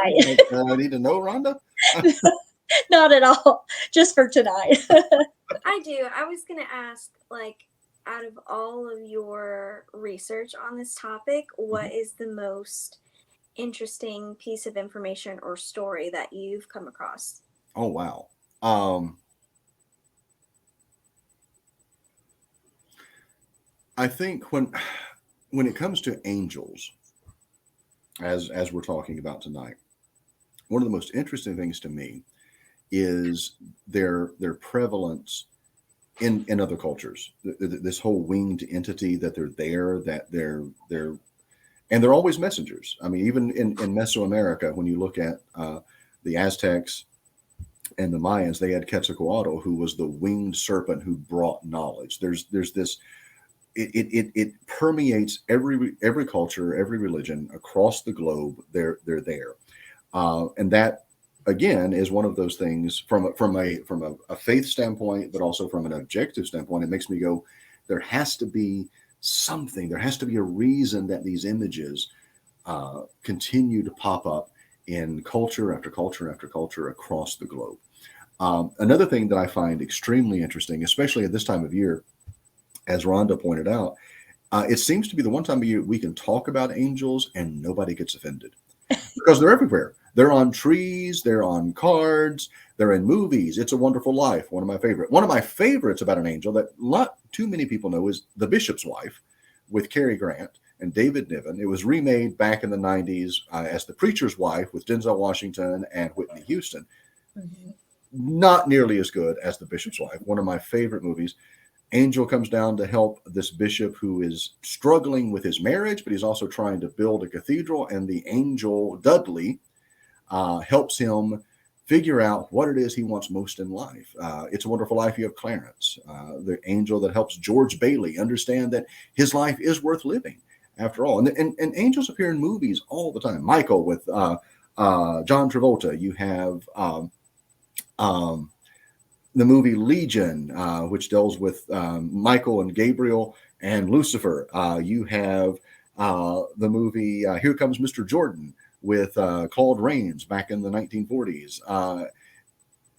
I need to know, Rhonda? Not at all. Just for tonight. I do. I was going to ask, out of all of your research on this topic, what is the most interesting piece of information or story that you've come across? Oh, wow. I think when it comes to angels, as we're talking about tonight, one of the most interesting things to me is their prevalence in other cultures. This whole winged entity that they're always messengers. I mean, even in Mesoamerica, when you look at the Aztecs and the Mayans, they had Quetzalcoatl, who was the winged serpent who brought knowledge. There's this. It permeates every culture, every religion across the globe. They're there, and that again is one of those things from a faith standpoint, but also from an objective standpoint. It makes me go, there has to be something. There has to be a reason that these images continue to pop up in culture after culture after culture across the globe. Another thing that I find extremely interesting, especially at this time of year, as Rhonda pointed out, It seems to be the one time of year we can talk about angels and nobody gets offended because they're everywhere. They're on trees, they're on cards, they're in movies. It's a Wonderful Life, one of my favorite. One of my favorites about an angel that not too many people know is The Bishop's Wife with Cary Grant and David Niven. It was remade back in the 90s as The Preacher's Wife with Denzel Washington and Whitney Houston. Mhm. Not nearly as good as The Bishop's Wife, one of my favorite movies. Angel comes down to help this bishop who is struggling with his marriage, but he's also trying to build a cathedral. And the angel, Dudley, helps him figure out what it is he wants most in life. It's a Wonderful Life. You have Clarence, the angel that helps George Bailey understand that his life is worth living after all. And angels appear in movies all the time. Michael with John Travolta. You have the movie Legion, which deals with Michael and Gabriel and Lucifer. You have the movie Here Comes Mr. Jordan with Claude Rains back in the 1940s.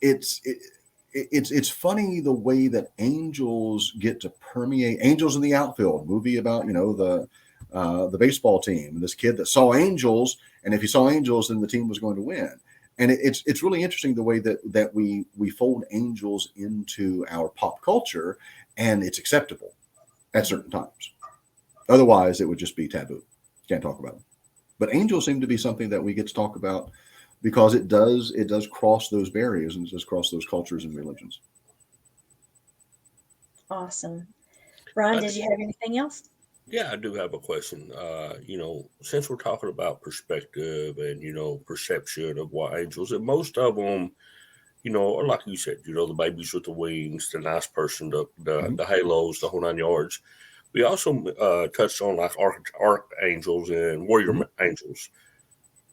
It's funny the way that angels get to permeate. Angels in the Outfield, movie about the baseball team, this kid that saw angels, and if he saw angels, then the team was going to win. And it's really interesting the way that we fold angels into our pop culture, and it's acceptable at certain times. Otherwise, it would just be taboo. Can't talk about them. But angels seem to be something that we get to talk about because it does cross those barriers and it does cross those cultures and religions. Awesome. Ron, did you have anything else? Yeah, I do have a question. Since we're talking about perspective and, perception of what angels, and most of them, or like you said, the babies with the wings, the nice person, the halos, the whole 9 yards. We also touched on like archangels and warrior angels.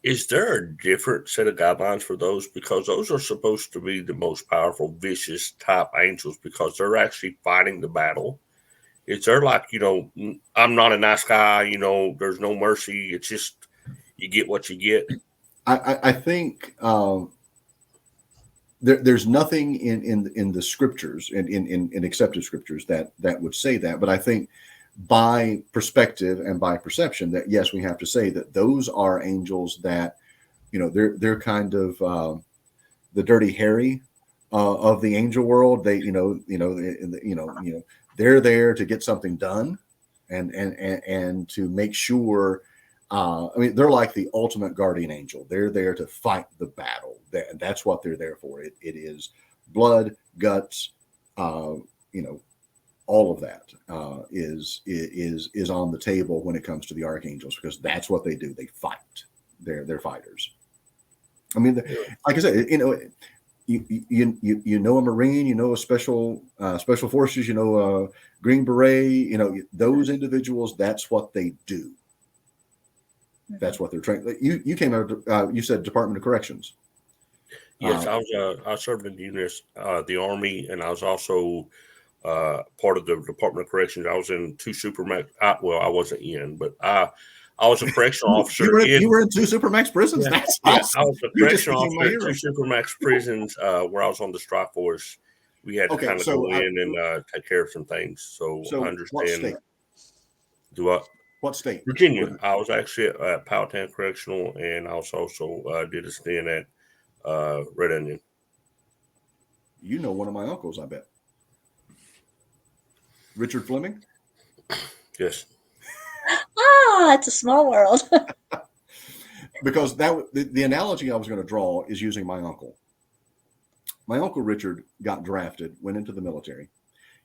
Is there a different set of guidelines for those? Because those are supposed to be the most powerful, vicious type angels because they're actually fighting the battle. Is there like, I'm not a nice guy, there's no mercy. It's just you get what you get. I think there's nothing in the scriptures, in accepted scriptures that would say that. But I think by perspective and by perception that, yes, we have to say that those are angels that, they're kind of the Dirty Harry of the angel world. They, they're there to get something done and to make sure. They're like the ultimate guardian angel. They're there to fight the battle. That's what they're there for. It is blood, guts, all of that is on the table when it comes to the archangels because that's what they do. They fight. They're fighters. I mean, like I said, you know a Marine, a special forces, a Green Beret, those individuals. That's what they do. That's what they're trained. You came out. You said Department of Corrections. Yes, I served in the Army, and I was also part of the Department of Corrections. I was in two Supermax. I wasn't in, but I was a correctional officer. You were in two Supermax prisons. Yeah, That's awesome. I was a correctional officer in two Supermax prisons where I was on the strike force. We had to kind of go in and take care of some things. So I understand. What state? What state? Virginia. I was actually at Powhatan Correctional, and I was also did a stint at Red Onion. You know one of my uncles, I bet. Richard Fleming? Yes. It's a small world. Because the analogy I was going to draw is using my uncle. My uncle Richard got drafted, went into the military,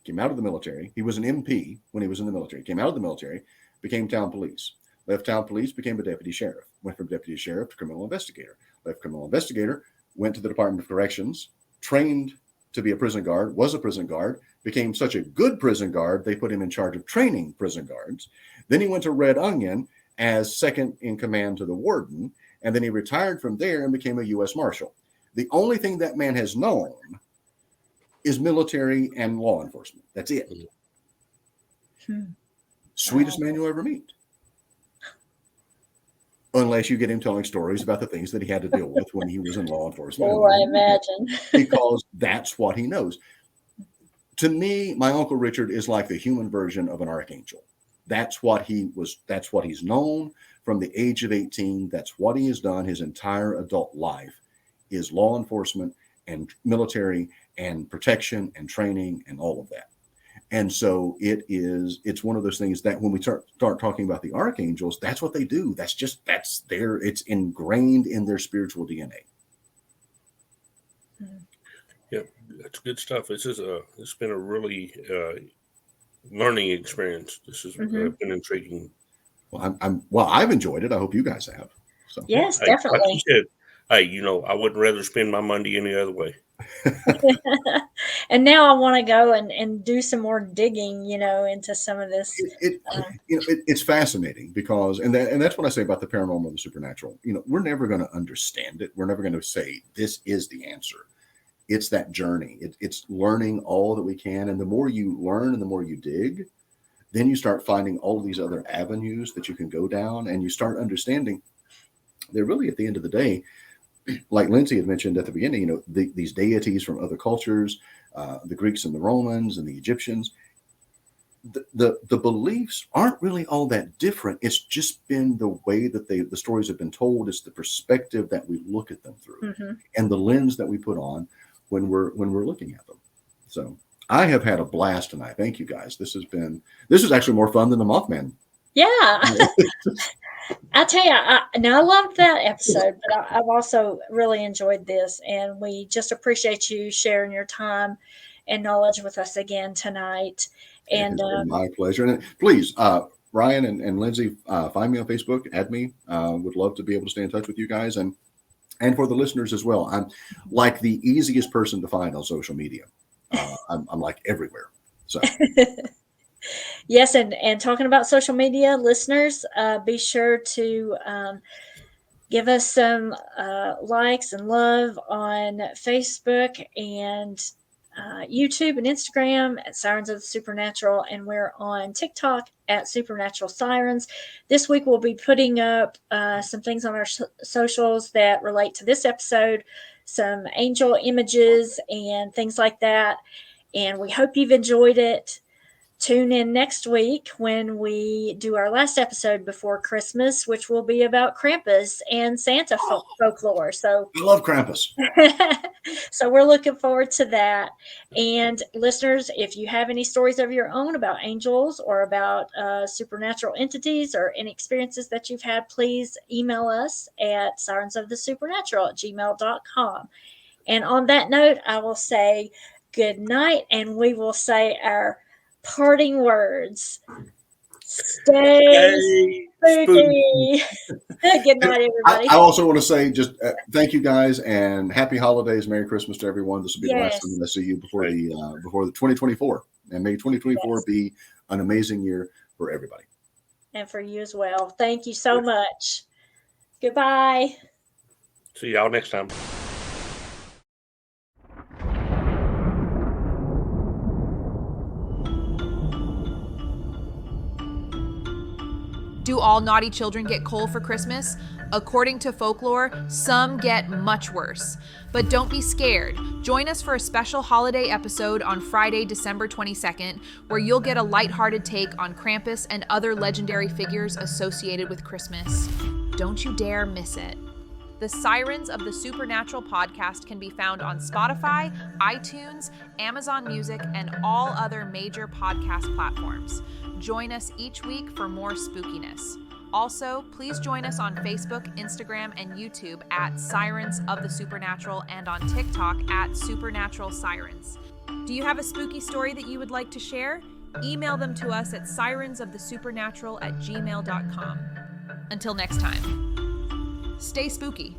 came out of the military. He was an MP when he was in the military, came out of the military, became town police, left town police, became a deputy sheriff, went from deputy sheriff to criminal investigator, left criminal investigator, went to the Department of Corrections, trained to be a prison guard, was a prison guard, became such a good prison guard, they put him in charge of training prison guards. Then he went to Red Onion as second in command to the warden, and then he retired from there and became a U.S. Marshal. The only thing that man has known is military and law enforcement. That's it. Sweetest man you'll ever meet. Unless you get him telling stories about the things that he had to deal with when he was in law enforcement. Oh, I imagine. Because that's what he knows. To me, my Uncle Richard is like the human version of an archangel. That's what he's known from the age of 18. That's what he has done his entire adult life, is law enforcement and military and protection and training and all of that. And so it's one of those things that when we start talking about the archangels, that's what they do. It's ingrained in their spiritual DNA. Yep, that's good stuff. It's been a really learning experience. This has been intriguing. Well, I've enjoyed it. I hope you guys have. So Yes, Hey, definitely. like you said, I wouldn't rather spend my Monday any other way. And now I want to go and do some more digging, into some of this. It's fascinating because, and that's what I say about the paranormal and the supernatural. We're never going to understand it. We're never going to say this is the answer. It's that journey. It's learning all that we can, and the more you learn and the more you dig, then you start finding all of these other avenues that you can go down, and you start understanding they're really, at the end of the day, like Lindsay had mentioned at the beginning, these deities from other cultures, the Greeks and the Romans and the Egyptians, the beliefs aren't really all that different. It's just been the way that the stories have been told. It's the perspective that we look at them through, and the lens that we put on when we're looking at them. So I have had a blast tonight. Thank you guys. This is actually more fun than the Mothman. Yeah. I tell you, I loved that episode, but I've also really enjoyed this, and we just appreciate you sharing your time and knowledge with us again tonight. And It's been my pleasure. And please, Ryan and Lindsay, find me on Facebook, add me. Would love to be able to stay in touch with you guys, and for the listeners as well. I'm like the easiest person to find on social media. I'm like everywhere. So. Yes, and talking about social media, listeners, be sure to give us some likes and love on Facebook and YouTube and Instagram at Sirens of the Supernatural, and we're on TikTok at Supernatural Sirens. This week we'll be putting up some things on our socials that relate to this episode, some angel images and things like that, and we hope you've enjoyed it. Tune in next week when we do our last episode before Christmas, which will be about Krampus and Santa folklore. So I love Krampus. So we're looking forward to that. And listeners, if you have any stories of your own about angels or about supernatural entities or any experiences that you've had, please email us at sirensofthesupernatural@gmail.com. And on that note, I will say good night, and we will say our parting words. Stay spooky. Good night, everybody. I also want to say just thank you guys and happy holidays. Merry Christmas to everyone. This will be the last time I see you before the 2024. And may 2024 be an amazing year for everybody. And for you as well. Thank you so much. Goodbye. See y'all next time. Do all naughty children get coal for Christmas? According to folklore, some get much worse. But don't be scared. Join us for a special holiday episode on Friday, December 22nd, where you'll get a lighthearted take on Krampus and other legendary figures associated with Christmas. Don't you dare miss it. The Sirens of the Supernatural podcast can be found on Spotify, iTunes, Amazon Music, and all other major podcast platforms. Join us each week for more spookiness. Also, please join us on Facebook, Instagram, and YouTube at Sirens of the Supernatural and on TikTok at Supernatural Sirens. Do you have a spooky story that you would like to share? Email them to us at sirensofthesupernatural@gmail.com. Until next time, stay spooky.